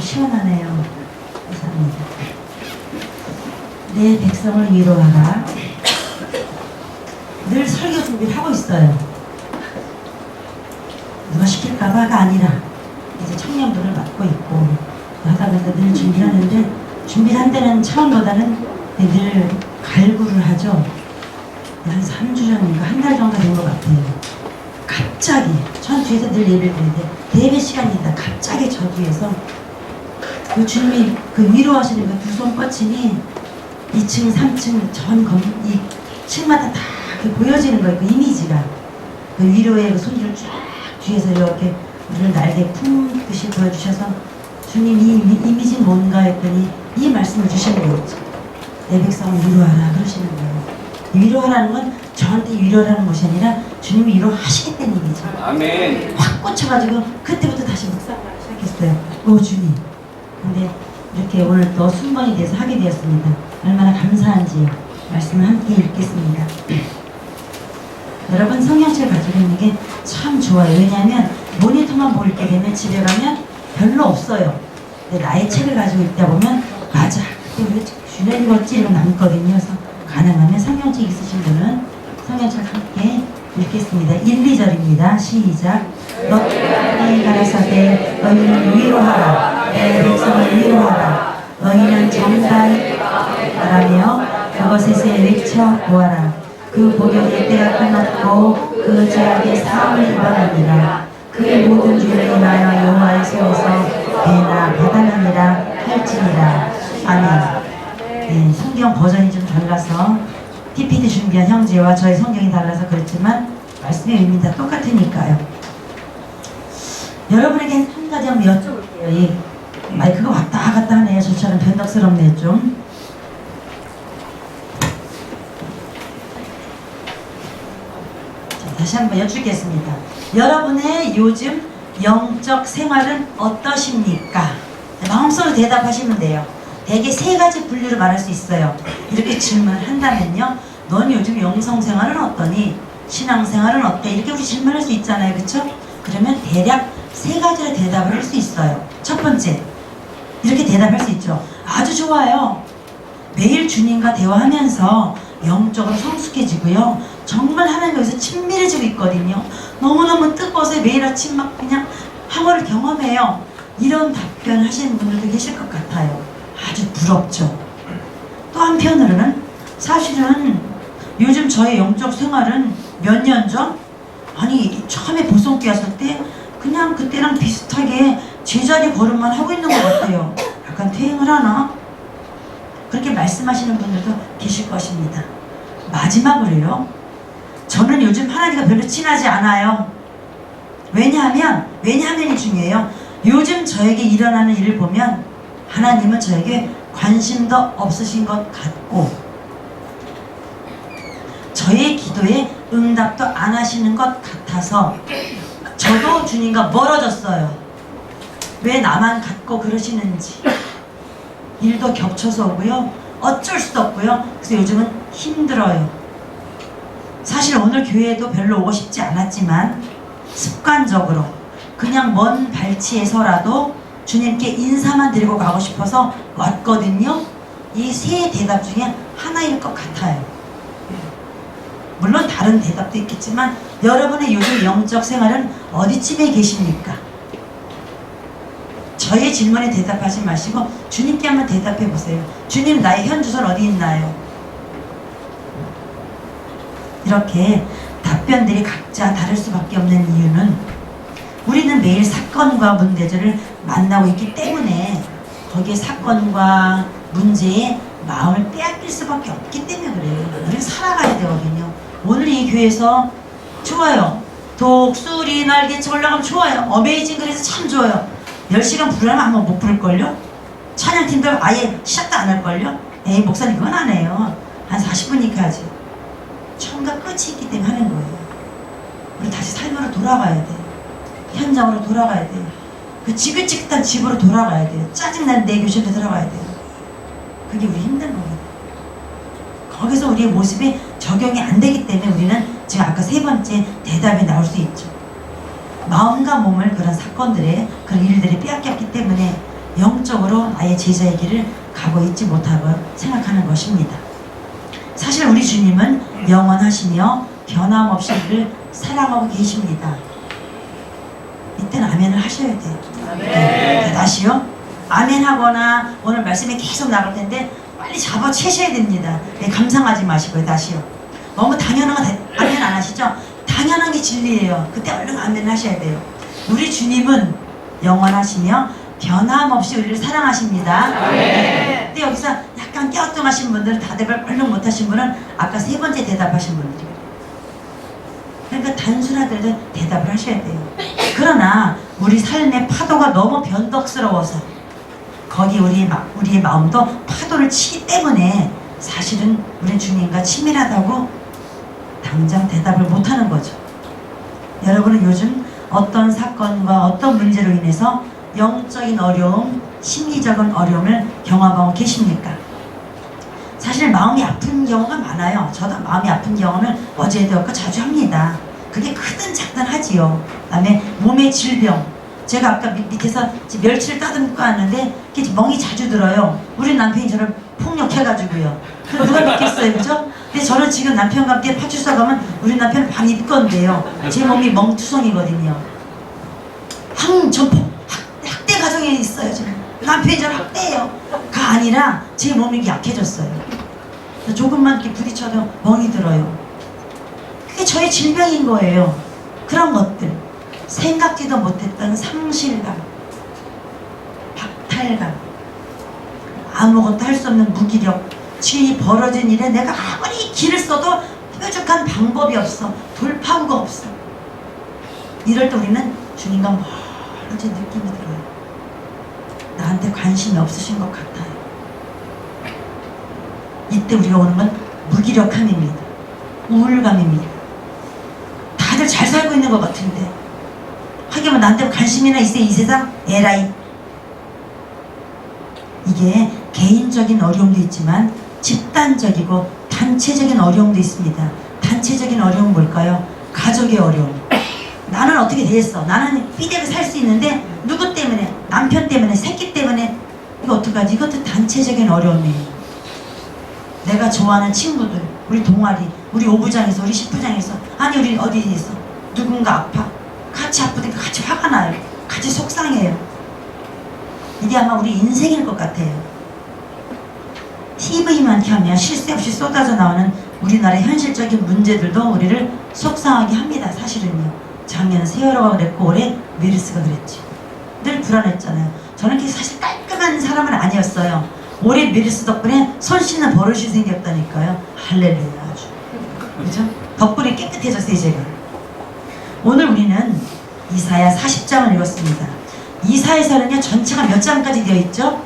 시원하네요. 감사합니다. 내 백성을 위로하라. 늘 설교 준비를 하고 있어요. 누가 시킬까봐가 아니라 이제 청년부를 맡고 있고 하다 보니까 늘 준비를 하는데, 준비를 한 때는 처음보다는 늘 갈구를 하죠. 한 3주 전인가 한 달 정도 된 것 같아요. 갑자기 전 뒤에서 늘 예배를 드리는데 예배 시간이다 갑자기 저 뒤에서 그 주님이 그 위로하시는 그 두 손 뻗치니 2층 3층 이 층마다 다 보여지는 거예요. 그 이미지가 그 위로의 그 손길을 쫙 뒤에서 이렇게 우리를 날개 품듯이 보여주셔서 주님 이 이미지는 뭔가 했더니 이 말씀을 주시는 거였죠. 내 백성을 위로하라 그러시는 거예요. 위로하라는 건 저한테 위로라는 것이 아니라 주님이 위로하시겠다는 얘기죠. 아멘. 확 꽂혀가지고 그때부터 다시 묵상을 시작했어요. 오 주님. 근데 이렇게 오늘 또 순번이 돼서 하게 되었습니다. 얼마나 감사한지요. 말씀을 함께 읽겠습니다. 여러분 성경책을 가지고 있는 게 참 좋아요. 왜냐하면 모니터만 볼 때 되면 집에 가면 별로 없어요. 근데 나의 책을 가지고 있다 보면 맞아. 그때 우리가 주변 읽었지 이러고 남거든요. 그래서 가능하면 성경책 있으신 분은 성경책 함께 읽겠습니다. 1, 2절입니다. 시작. 너희 가라사대 너희는 위로하라. 내 백성을 위로하라. 너희는 정당히 말하며 그것에서 외쳐 보아라. 그 복역의 때가 끝났고 그 죄악의 사함을 입어나니라. 그의 모든 죄를 인하여 여호와의 손에서 배나 받아나니라 할지니라. 아멘. 네, 성경 버전이 좀 달라서 PPT 준비한 형제와 저희 성경이 달라서 그렇지만 말씀의 의미는 다 똑같으니까요. 여러분에게 한 가지 한번 여쭤볼게요. 이 마이크가 왔다 갔다 하네요. 저처럼 변덕스럽네요 좀. 자, 다시 한번 여쭙겠습니다. 여러분의 요즘 영적 생활은 어떠십니까? 마음속으로 대답하시면 돼요. 대개 세 가지 분류를 말할 수 있어요. 이렇게 질문을 한다면요, 넌 요즘 영성생활은 어떠니? 신앙생활은 어때? 이렇게 우리 질문할 수 있잖아요. 그쵸? 그러면 대략 세 가지로 대답을 할 수 있어요. 첫 번째, 이렇게 대답할 수 있죠. 아주 좋아요. 매일 주님과 대화하면서 영적으로 성숙해지고요, 정말 하나님께서 친밀해지고 있거든요. 너무너무 뜨거워서 매일 아침 막 그냥 황홀을 경험해요. 이런 답변을 하시는 분들도 계실 것 같아요. 아주 부럽죠. 또 한편으로는 사실은 요즘 저의 영적 생활은 몇 년 전? 아니 처음에 보성교회 왔을 때 그냥 그때랑 비슷하게 제자리 걸음만 하고 있는 것 같아요. 약간 퇴행을 하나? 그렇게 말씀하시는 분들도 계실 것입니다. 마지막으로요, 저는 요즘 하나님과 별로 친하지 않아요. 왜냐하면이 중요해요. 요즘 저에게 일어나는 일을 보면 하나님은 저에게 관심도 없으신 것 같고 저의 기도에 응답도 안 하시는 것 같아서 저도 주님과 멀어졌어요. 왜 나만 갖고 그러시는지. 일도 겹쳐서 오고요, 어쩔 수도 없고요. 그래서 요즘은 힘들어요. 사실 오늘 교회에도 별로 오고 싶지 않았지만 습관적으로 그냥 먼 발치에서라도 주님께 인사만 드리고 가고 싶어서 왔거든요. 이 세 대답 중에 하나일 것 같아요. 물론 다른 대답도 있겠지만 여러분의 요즘 영적 생활은 어디쯤에 계십니까? 저의 질문에 대답하지 마시고 주님께 한번 대답해 보세요. 주님, 나의 현 주소는 어디 있나요? 이렇게 답변들이 각자 다를 수밖에 없는 이유는 우리는 매일 사건과 문제들을 만나고 있기 때문에 거기에 사건과 문제에 마음을 빼앗길 수밖에 없기 때문에 그래요. 우리는 살아가야 되거든요. 오늘 이 교회에서 좋아요. 독수리 날개쳐 올라가면 좋아요. 어메이징 그래서 참 좋아요. 10시간 부르면 한번 못 부를걸요? 찬양팀들 아예 시작도 안 할걸요? 에이, 목사님 그건 안 해요. 한 40분이니까 하지. 처음과 끝이 있기 때문에 하는 거예요. 우리 다시 삶으로 돌아가야 돼. 현장으로 돌아가야 돼요. 그 지긋지긋한 집으로 돌아가야 돼요. 짜증나는 내 교실로 들어가야 돼요. 그게 우리 힘든 거거든요. 거기서 우리의 모습이 적용이 안 되기 때문에 우리는 지금 아까 세 번째 대답이 나올 수 있죠. 마음과 몸을 그런 사건들에 그런 일들이 빼앗겼기 때문에 영적으로 나의 제자의 길을 가고 있지 못하고 생각하는 것입니다. 사실 우리 주님은 영원하시며 변함없이 우리를 사랑하고 계십니다. 이때는 아멘을 하셔야 돼요. 네, 다시요. 아멘 하거나 오늘 말씀이 계속 나갈 텐데 빨리 잡아채셔야 됩니다. 네, 감상하지 마시고요. 다시요. 너무 당연한 거 아멘 안 하시죠? 당연한 게 진리예요. 그때 얼른 아멘 하셔야 돼요. 우리 주님은 영원하시며 변함없이 우리를 사랑하십니다. 네. 근데 여기서 약간 깨어뚱하신 분들은 대답을 얼른 못하신 분은 아까 세 번째 대답하신 분들이에요. 그러니까 단순하더라도 대답을 하셔야 돼요. 그러나 우리 삶의 파도가 너무 변덕스러워서 거기 우리의 마음도 파도를 치기 때문에 사실은 우리 주님과 친밀하다고 당장 대답을 못하는 거죠. 여러분은 요즘 어떤 사건과 어떤 문제로 인해서 영적인 어려움, 심리적인 어려움을 경험하고 계십니까? 사실 마음이 아픈 경우가 많아요. 저도 마음이 아픈 경험을 어제도 없고 자주 합니다. 그게 크든 작든 하지요. 그다음에 몸의 질병. 제가 아까 밑에서 멸치를 따듬고 왔는데 멍이 자주 들어요. 우리 남편이 저를 폭력해가지고요. 그럼 누가 믿겠어요, 그죠? 근데 저는 지금 남편과 함께 파출소 가면 우리 남편은 방 입건데요. 제 몸이 멍투성이거든요. 학대 가정에 있어요, 지금. 남편이 저를 학대해요. 가 아니라 제 몸이 약해졌어요. 조금만 이렇게 부딪혀도 멍이 들어요. 그게 저의 질병인 거예요. 그런 것들. 생각지도 못했던 상실감, 박탈감, 아무것도 할 수 없는 무기력, 지금 벌어진 일에 내가 아무리 길을 써도 뾰족한 방법이 없어. 돌파구가 없어. 이럴 때 우리는 주님과 멀어진 느낌이 들어요. 나한테 관심이 없으신 것 같아요. 이때 우리가 오는 건 무기력함입니다. 우울감입니다. 다들 잘 살고 있는 것 같은데 하기면 나한테 관심이나 있어 이 세상? 에라이. 이게 개인적인 어려움도 있지만 집단적이고 단체적인 어려움도 있습니다. 단체적인 어려움은 뭘까요? 가족의 어려움. 나는 어떻게 됐어? 나는 삐대게 살 수 있는데 누구 때문에? 남편 때문에? 새끼 때문에? 이거 어떡하지? 이것도 단체적인 어려움이에요. 내가 좋아하는 친구들, 우리 동아리, 우리 오부장에서, 우리 십부장에서, 아니 우리 어디에서 누군가 아파. 같이 아프니까 같이 화가 나요. 같이 속상해요. 이게 아마 우리 인생일 것 같아요. TV만 켜면 쉴 새 없이 쏟아져 나오는 우리나라의 현실적인 문제들도 우리를 속상하게 합니다. 사실은요. 작년 세월호가 그랬고 올해 메르스가 그랬죠. 늘 불안했잖아요. 저는 사실 깔끔한 사람은 아니었어요. 올해 메르스 덕분에 손 씻는 버릇이 생겼다니까요. 할렐루야 아주. 그죠? 덕분에 깨끗해졌어요 제가. 오늘 우리는 이사야 40장을 읽었습니다. 이사야서는요 전체가 몇 장까지 되어 있죠?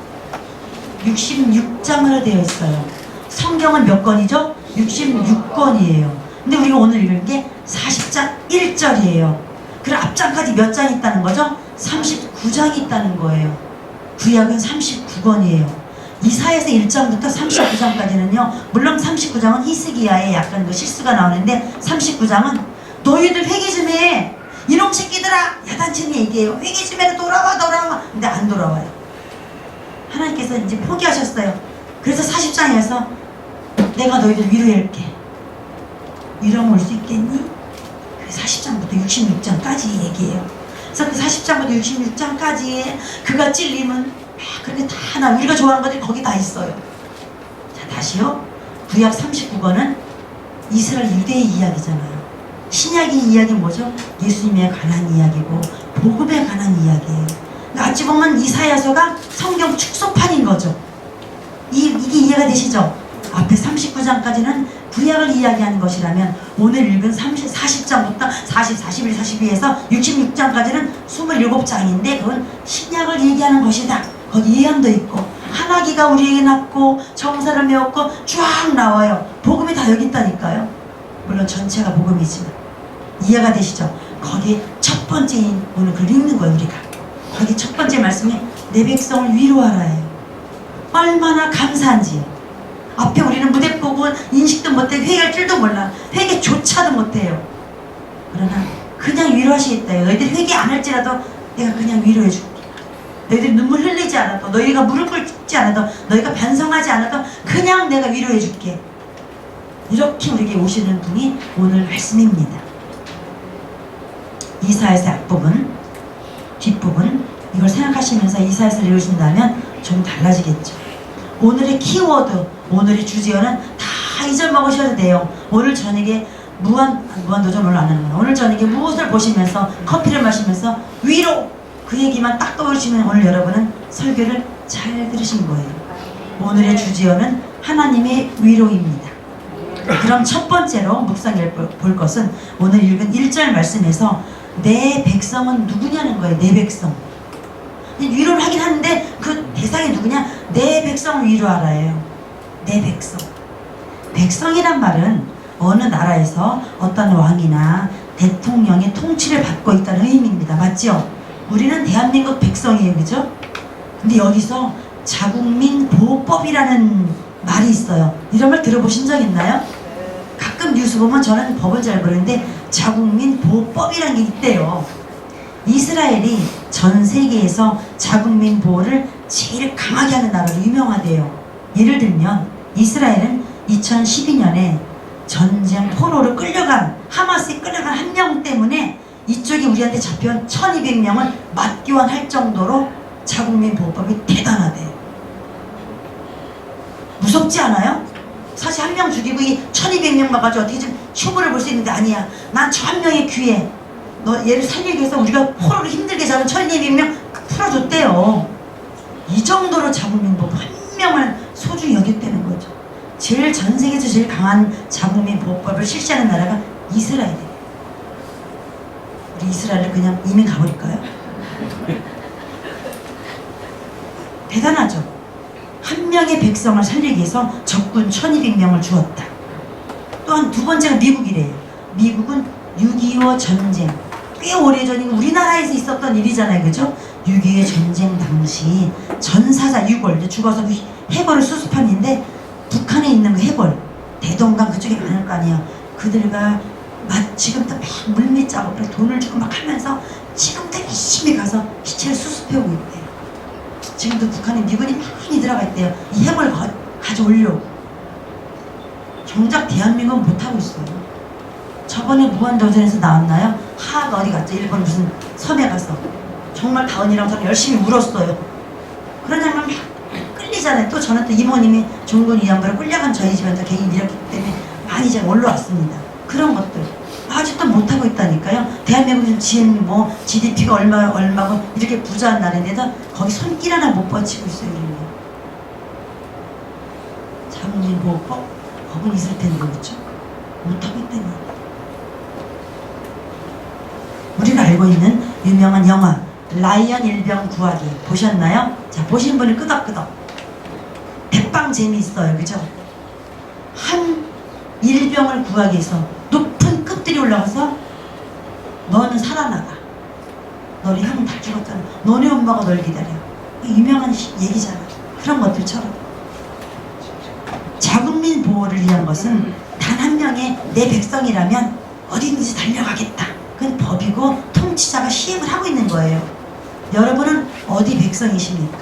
66장으로 되어 있어요. 성경은 몇 권이죠? 66권이에요. 근데 우리가 오늘 읽은 게 40장 1절이에요. 그럼 앞장까지 몇 장이 있다는 거죠? 39장이 있다는 거예요. 구약은 39권이에요. 이사야서 1장부터 39장까지는요 물론 39장은 히스기야의 약간 그 실수가 나오는데 39장은 너희들 회개 좀 해. 이놈 새끼들아. 야단치는 얘기예요. 회개 좀 해라. 돌아와. 근데 안 돌아와요. 하나님께서 이제 포기하셨어요. 그래서 40장에서 내가 너희들 위로할게. 위로 올 수 있겠니? 40장부터 66장까지 얘기해요. 그래서 그 40장부터 66장까지 그가 찔림은 그렇게 다 우리가 좋아하는 것들이 거기 다 있어요. 자 다시요. 구약 39권은 이스라엘 유대의 이야기잖아요. 신약의 이야기는 뭐죠? 예수님에 관한 이야기고 복음에 관한 이야기예요. 그러니까 어찌 보면 이사야서가 성경 축소판인 거죠. 이게 이해가 되시죠? 앞에 39장까지는 구약을 이야기하는 것이라면 오늘 읽은 40장부터 40, 41, 42에서 66장까지는 27장인데 그건 신약을 얘기하는 것이다. 거기 예언도 있고 하나기가 우리에게 낳고 정사를 메웠고 쫙 나와요. 복음이 다 여기 있다니까요. 물론 전체가 복음이지만 이해가 되시죠? 거기 첫 번째인 오늘 그걸 읽는 거예요. 우리가 거기 첫 번째 말씀이 내 백성을 위로하라예요. 얼마나 감사한지. 앞에 우리는 무대 보고 인식도 못해 회개할 줄도 몰라. 회개조차도 못해요. 그러나 그냥 위로하시겠다요. 너희들 회개 안 할지라도 내가 그냥 위로해 줄게. 너희들이 눈물 흘리지 않아도, 너희가 무릎 꿇지 않아도, 너희가 반성하지 않아도 그냥 내가 위로해 줄게. 이렇게 우리에게 오시는 분이 오늘 말씀입니다. 이사야서의 앞부분, 뒷부분 이걸 생각하시면서 이사야서를 읽으신다면 좀 달라지겠죠. 오늘의 키워드, 오늘의 주제어는 다 잊어먹으셔도 돼요. 오늘 저녁에 무한도전 오늘 안 하는 거예요. 오늘 저녁에 무엇을 보시면서 커피를 마시면서 위로 그 얘기만 딱 떠오르시면 오늘 여러분은 설교를 잘 들으신 거예요. 오늘의 주제어는 하나님의 위로입니다. 그럼 첫 번째로 묵상해 볼 것은 오늘 읽은 1절 말씀에서 내 백성은 누구냐는 거예요. 내 백성. 위로를 하긴 하는데 그 대상이 누구냐? 내 백성을 위로하라예요. 내 백성. 백성이란 말은 어느 나라에서 어떤 왕이나 대통령의 통치를 받고 있다는 의미입니다. 맞죠? 우리는 대한민국 백성이에요. 그죠? 근데 여기서 자국민 보호법이라는 말이 있어요. 이런 말 들어보신 적 있나요? 가끔 뉴스 보면 저는 법을 잘 모르는데 자국민 보호법이라는 게 있대요. 이스라엘이 전 세계에서 자국민 보호를 제일 강하게 하는 나라로 유명하대요. 예를 들면 이스라엘은 2012년에 전쟁 포로로 끌려간, 하마스에 끌려간 한 명 때문에 이쪽이 우리한테 잡혀온 1200명을 맞교환할 정도로 자국민 보호법이 대단하대요. 무섭지 않아요? 사실 한 명 죽이고 이 1200명 가지고 어떻게 좀 흉물을 볼 수 있는데 아니야. 난 저 한 명의 귀에 너 얘를 살리기 위해서 우리가 포로를 힘들게 잡은 1200명 풀어줬대요. 이 정도로 자국민 보호 한 명을 소중히 여겼다는 거죠. 제일 전 세계에서 제일 강한 자국민 보호법을 실시하는 나라가 이스라엘이에요. 우리 이스라엘을 그냥 이민 가버릴까요? 대단하죠. 한 명의 백성을 살리기 위해서 적군 1200명을 주었다. 또한 두 번째가 미국이래요. 미국은 6.25 전쟁, 꽤 오래전이고 우리나라에서 있었던 일이잖아요. 그죠? 6.25 전쟁 당시 전사자 유골, 죽어서 해골을 수습하는데 북한에 있는 그 해골, 대동강 그쪽에 많을 거 아니에요. 그들과 지금도 막 물밑 작업을 돈을 주고 막 하면서 지금도 열심히 가서 시체를 수습해오고 있대요. 지금도 북한에 미군이 많이 들어가 있대요. 이 해골 가져오려고. 정작 대한민국은 못하고 있어요. 저번에 무한도전에서 나왔나요? 하하가 어디 갔죠? 일본 무슨 섬에 가서 정말 다은이랑 저는 열심히 울었어요. 그런 장면 막 끌리잖아요. 또 저는 또 이모님이 종군 이양부로 끌려간 저희 집안도 개인 이렇기 때문에 많이 제가 올라왔습니다. 그런 것들 아직도 못하고 있다니까요. 대한민국 지금 뭐 GDP가 얼마고 이렇게 부자한 나라인데도 거기 손길 하나 못 뻗치고 있어요. 자국민 보호법 법은 있을 텐데 그렇죠? 못하고 있다니. 우리가 알고 있는 유명한 영화 라이언 일병 구하기 보셨나요? 자, 보신 분은 끄덕끄덕. 대빵 재미있어요. 그죠? 한 일병을 구하기 위해서 높은 급들이 올라가서 너는 살아나가. 너네 형 다 죽었잖아. 너네 엄마가 널 기다려. 유명한 얘기잖아. 그런 것들처럼 자국민 보호를 위한 것은 단 한 명의 내 백성이라면 어디든지 달려가겠다. 그건 법이고 통치자가 시행을 하고 있는 거예요. 여러분은 어디 백성이십니까?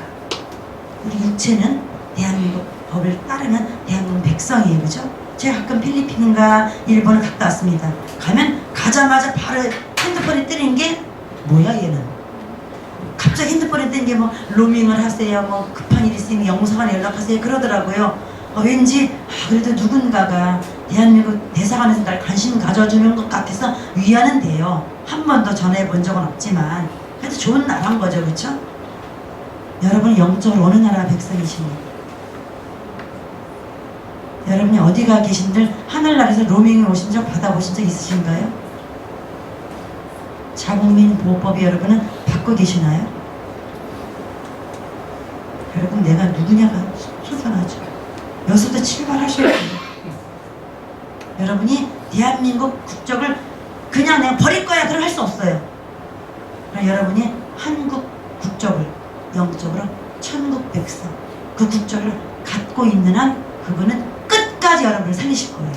우리 육체는 대한민국 법을 따르는 대한민국 백성이에요. 그죠? 제가 가끔 필리핀인가 일본을 갔다 왔습니다. 가면 가자마자 바로 핸드폰에 뜨는 게 뭐야 얘는? 갑자기 핸드폰에 뜨는 게 뭐 로밍을 하세요, 뭐 급한 일이 있으면 영사관에 연락하세요 그러더라고요. 왠지 그래도 누군가가 대한민국 대사관에서 날 관심 가져주는 것 같아서 위안은 돼요. 한 번도 전화해 본 적은 없지만 그래도 좋은 나라인 거죠. 그렇죠? 여러분은 영적으로 어느 나라 백성이십니까? 여러분이 어디가 계신들 하늘나라에서 로밍을 오신 적 받아보신 적 있으신가요? 자국민 보호법이 여러분은 받고 계시나요? 여러분 내가 누구냐가 소중하죠. 여기서도 출발하셔야 돼요. 여러분이 대한민국 국적을 그냥 내가 버릴 거야 그럼 할 수 없어요. 그럼 여러분이 한국 국적을 영적으로 천국 백성 그 국적을 갖고 있는 한 그분은 끝까지 여러분을 살리실 거예요.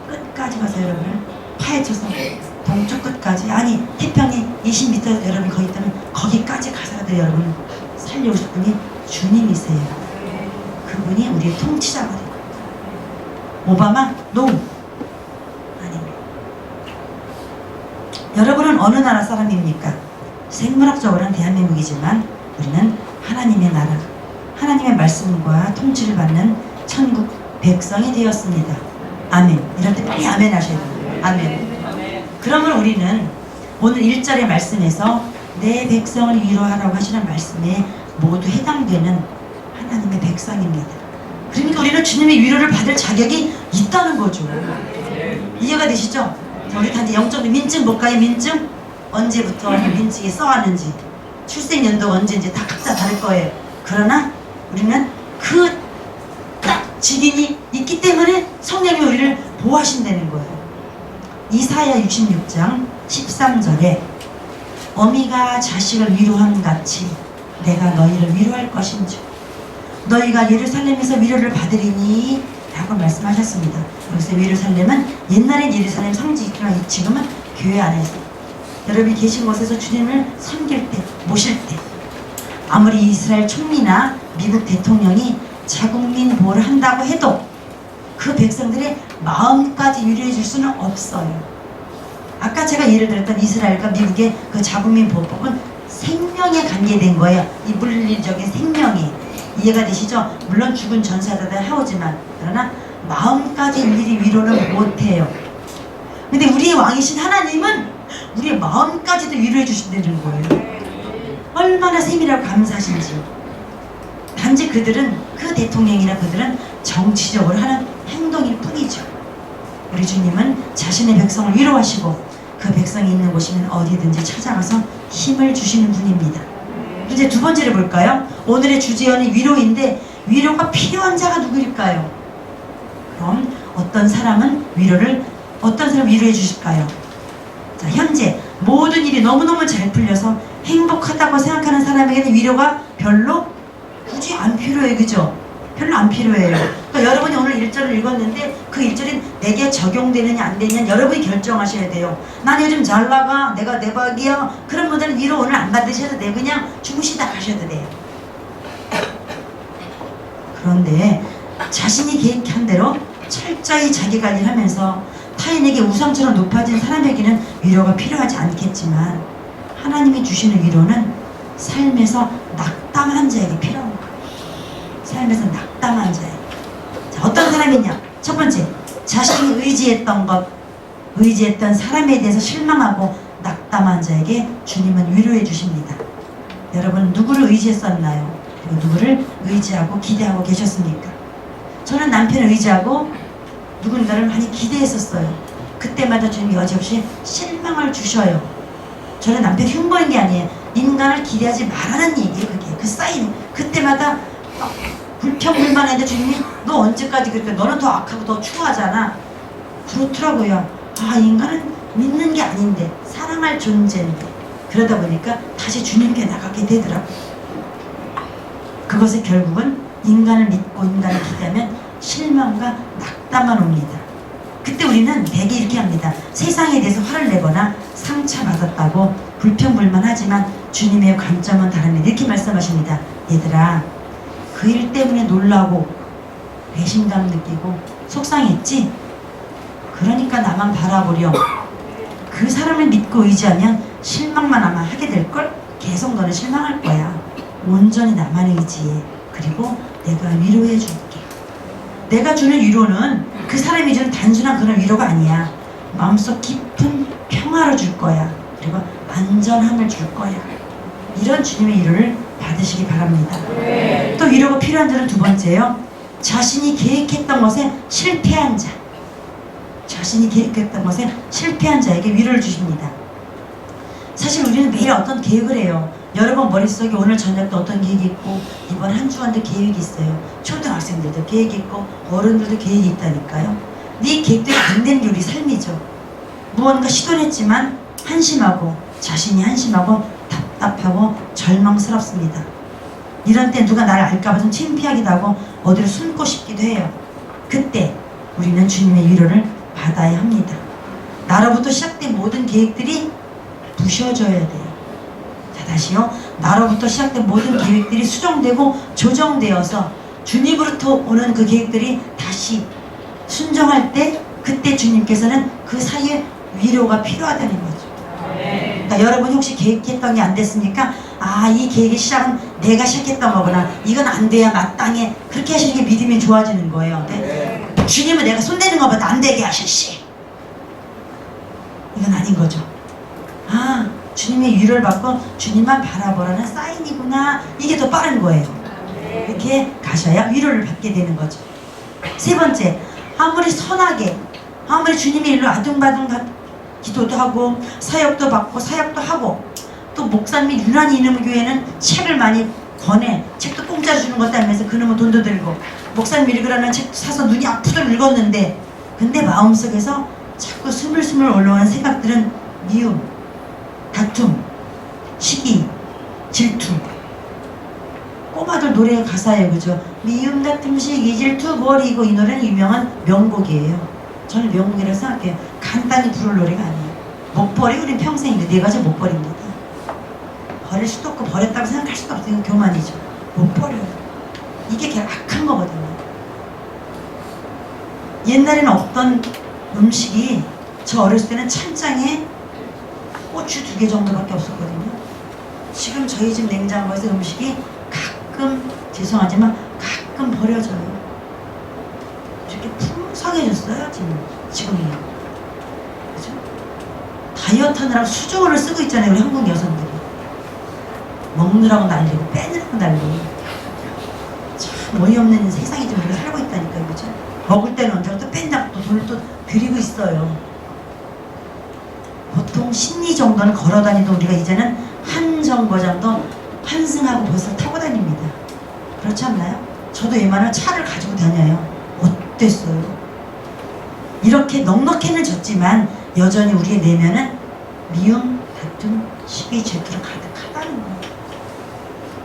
끝까지 가서 여러분을 파헤쳐서 동쪽 끝 거기까지, 아니 태평이 20m 여러분 거기 있다면 거기까지 가서라도 여러분 살려오실 분이 주님이세요. 그분이 우리의 통치자거든요. 오바마? 노. 아닙니다. 여러분은 어느 나라 사람입니까? 생물학적으로는 대한민국이지만 우리는 하나님의 나라, 하나님의 말씀과 통치를 받는 천국 백성이 되었습니다. 아멘. 이럴 때 빨리 아멘 하셔야 돼요. 아멘. 그러면 우리는 오늘 1절의 말씀에서 내 백성을 위로하라고 하시는 말씀에 모두 해당되는 하나님의 백성입니다. 그러니까 우리는 주님의 위로를 받을 자격이 있다는 거죠. 이해가 되시죠? 자, 우리 단지 영적 민증 볼까요? 민증? 언제부터 민증에 써왔는지, 출생연도 언제인지 다 각자 다를 거예요. 그러나 우리는 그 딱 직인이 있기 때문에 성령이 우리를 보호하신다는 거예요. 이사야 66장 13절에 어미가 자식을 위로함 같이 내가 너희를 위로할 것인지 너희가 예루살렘에서 위로를 받으리니 라고 말씀하셨습니다. 여기서 예루살렘은 옛날엔 예루살렘 성지지만 지금은 교회 안에서 여러분이 계신 곳에서 주님을 섬길 때, 모실 때 아무리 이스라엘 총리나 미국 대통령이 자국민 보호를 한다고 해도 그 백성들의 마음까지 위로해 줄 수는 없어요. 아까 제가 예를 들었던 이스라엘과 미국의 그 자국민 보호법은 생명에 관계된 거예요. 이 물리적인 생명이. 이해가 되시죠? 물론 죽은 전사자들 하오지만 그러나 마음까지 일일이 위로는 못해요. 근데 우리의 왕이신 하나님은 우리의 마음까지도 위로해 주신다는 거예요. 얼마나 세밀하고 감사하신지. 단지 그들은, 그 대통령이나 그들은 정치적으로 하는 행동일 뿐이죠. 우리 주님은 자신의 백성을 위로하시고 그 백성이 있는 곳이면 어디든지 찾아가서 힘을 주시는 분입니다. 이제 두 번째를 볼까요? 오늘의 주제어는 위로인데 위로가 필요한 자가 누구일까요? 그럼 어떤 사람 위로해 주실까요? 자, 현재 모든 일이 너무너무 잘 풀려서 행복하다고 생각하는 사람에게는 위로가 별로 굳이 안 필요해요. 그죠? 별로 안 필요해요. 그러니까 여러분이 오늘 1절을 읽었는데 그 1절이 내게 적용되느냐 안 되느냐 여러분이 결정하셔야 돼요. 난 요즘 잘 나가, 내가 대박이야. 그런 분들은 위로 오늘 안 받으셔도 돼요. 그냥 주무시다 가셔도 돼요. 그런데 자신이 계획한 대로 철저히 자기 관리를 하면서 타인에게 우상처럼 높아진 사람에게는 위로가 필요하지 않겠지만 하나님이 주시는 위로는 삶에서 낙담한 자에게 필요한 거예요. 삶에서 낙담한 자에게. 자, 어떤 사람이냐? 첫 번째, 자신이 의지했던 것, 의지했던 사람에 대해서 실망하고 낙담한 자에게 주님은 위로해 주십니다. 여러분 누구를 의지했었나요? 그리고 누구를 의지하고 기대하고 계셨습니까? 저는 남편을 의지하고 누군가를 많이 기대했었어요. 그때마다 주님이 여지없이 실망을 주셔요. 저는 남편이 흉보는 게 아니에요. 인간을 기대하지 말라는 얘기예요. 그게 그 사인. 그때마다 불평불만했는데 주님이 너 언제까지 그렇게, 너는 더 악하고 더 추하잖아. 그렇더라고요. 아, 인간은 믿는 게 아닌데 사랑할 존재인데. 그러다 보니까 다시 주님께 나가게 되더라고요. 그것은 결국은 인간을 믿고 인간을 기대하면 실망과 낙담만 옵니다. 그때 우리는 대개 이렇게 합니다. 세상에 대해서 화를 내거나 상처받았다고 불평불만하지만 주님의 관점은 다릅니다. 이렇게 말씀하십니다. 얘들아, 그 일 때문에 놀라고 배신감 느끼고 속상했지? 그러니까 나만 바라보렴. 그 사람을 믿고 의지하면 실망만 아마 하게 될걸? 계속 너는 실망할 거야. 온전히 나만 의지해. 그리고 내가 위로해 줄게. 내가 주는 위로는 그 사람이 주는 단순한 그런 위로가 아니야. 마음속 깊은 평화를 줄 거야. 그리고 안전함을 줄 거야. 이런 주님의 위로를 받으시기 바랍니다. 또 위로가 필요한 자는 두 번째요. 자신이 계획했던 것에 실패한 자. 자신이 계획했던 것에 실패한 자에게 위로를 주십니다. 사실 우리는 매일 어떤 계획을 해요. 여러분 머릿속에 오늘 저녁도 어떤 계획이 있고 이번 한 주간도 계획이 있어요. 초등학생들도 계획이 있고 어른들도 계획이 있다니까요. 근데 이 계획대로 안 되는 게 우리 삶이죠. 무언가 시도를 했지만 한심하고 자신이 한심하고 답답하고 절망스럽습니다. 이런 때 누가 나를 알까봐 좀 창피하기도 하고 어디로 숨고 싶기도 해요. 그때 우리는 주님의 위로를 받아야 합니다. 나로부터 시작된 모든 계획들이 부셔져야 돼요. 자, 다시요. 나로부터 시작된 모든 계획들이 수정되고 조정되어서 주님으로부터 오는 그 계획들이 다시 순종할 때, 그때 주님께서는 그 사이에 위로가 필요하다는 거죠. 그러니까 여러분이 혹시 계획했던 게 안 됐습니까? 아, 이 계획의 시작은 내가 시작했던 거구나. 이건 안 돼야 마땅해. 그렇게 하시는 게 믿음이 좋아지는 거예요. 네? 주님은 내가 손대는 것보다 안 되게 하셨시. 이건 아닌 거죠. 아, 주님의 위로를 받고 주님만 바라보라는 사인이구나. 이게 더 빠른 거예요. 이렇게 가셔야 위로를 받게 되는 거죠. 세 번째, 아무리 선하게, 아무리 주님의 일로 아둥바둥 기도도 하고 사역도 받고 사역도 하고, 또 목사님이 유난히 이놈의 교회는 책을 많이 권해. 책도 공짜로 주는 것도 아니면서 그놈은 돈도 들고, 목사님 읽으라는 책 사서 눈이 아프도록 읽었는데, 근데 마음속에서 자꾸 스물스물 올라오는 생각들은 미움, 다툼, 시기, 질투. 꼬마들 노래 가사예요, 그죠? 미움, 다툼, 시기, 질투, 버리고. 이 노래는 유명한 명곡이에요. 저는 명곡이라고 생각해요. 간단히 부를 노래가 아니에요. 못 버리고 우린 평생 네 가지 못 버립니다. 버릴 수도 없고 버렸다고 생각할 수도 없어요. 이건 교만이죠. 못 버려요. 이게 그냥 악한 거거든요. 옛날에는 없던 음식이, 저 어렸을 때는 찬장에 고추 2개 정도밖에 없었거든요. 지금 저희 집 냉장고에서 음식이 가끔, 죄송하지만 가끔 버려져요. 이렇게 풍성해졌어요, 지금이요. 그죠? 다이어트 하느라고 수조를 쓰고 있잖아요, 우리 한국 여성들이. 먹느라고 날리고 빼느라고 날리고. 참 어이없는 세상이 좀 우리가 살고 있다니까요, 그죠? 먹을 때는 언제고 또 뺀다고 또 돈을 또 드리고 있어요. 보통 심리 정도는 걸어다니도 우리가 이제는 한 정거장도 환승하고 버스를 타고 다닙니다. 그렇지 않나요? 저도 웬만하면 차를 가지고 다녀요. 어땠어요? 이렇게 넉넉해는 졌지만 여전히 우리의 내면은 미움, 다툼, 시기, 질투로 가득하다는 거예요.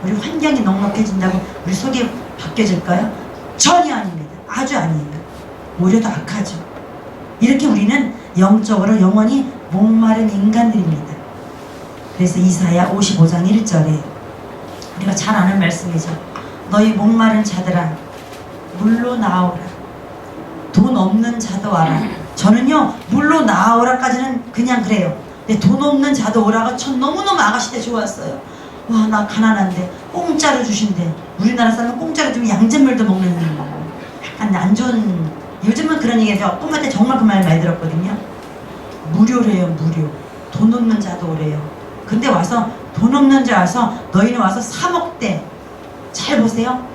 우리 환경이 넉넉해진다고 우리 속이 바뀌어질까요? 전혀 아닙니다. 아주 아니에요. 오히려 더 악하죠. 이렇게 우리는 영적으로 영원히 목마른 인간들입니다. 그래서 이사야 55장 1절에 우리가 잘 아는 말씀이죠. 너희 목마른 자들아 물로 나오라. 돈 없는 자도 와라. 저는요, 물로 나오라까지는 그냥 그래요. 근데 돈 없는 자도 오라가 전 너무너무 아가씨 때 좋았어요. 와, 나 가난한데 공짜로 주신대. 우리나라 사람은 공짜로 주면 양잿물도 먹는 거. 약간 안 좋은, 요즘은 그런 얘기해서 꼬마 때 정말 그 말 많이 들었거든요. 무료래요, 무료. 돈 없는 자도 오래요. 근데 와서 돈 없는 자 와서 너희는 와서 사 먹대. 잘 보세요.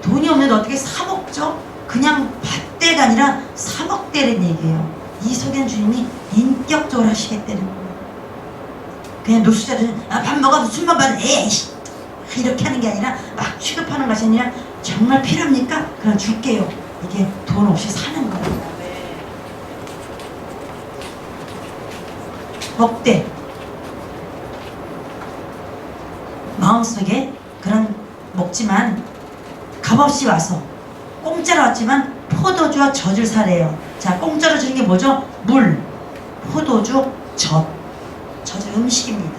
돈이 없는데 어떻게 사 먹죠? 그냥 받대가 아니라 사 먹대는 얘기예요. 이 속에는 주님이 인격적으로 하시겠다는 거예요. 그냥 노숙자들은 밥 먹어서 술만 받은 에이씨 이렇게 하는 게 아니라 막 취급하는 것이 아니라 정말 필요합니까? 그럼 줄게요. 이게 돈 없이 사는 거예요. 먹대. 마음속에 그런 먹지만 값없이 와서 공짜로 왔지만 포도주와 젖을 사래요. 자, 공짜로 주는 게 뭐죠? 물, 포도주, 젖. 젖은 음식입니다.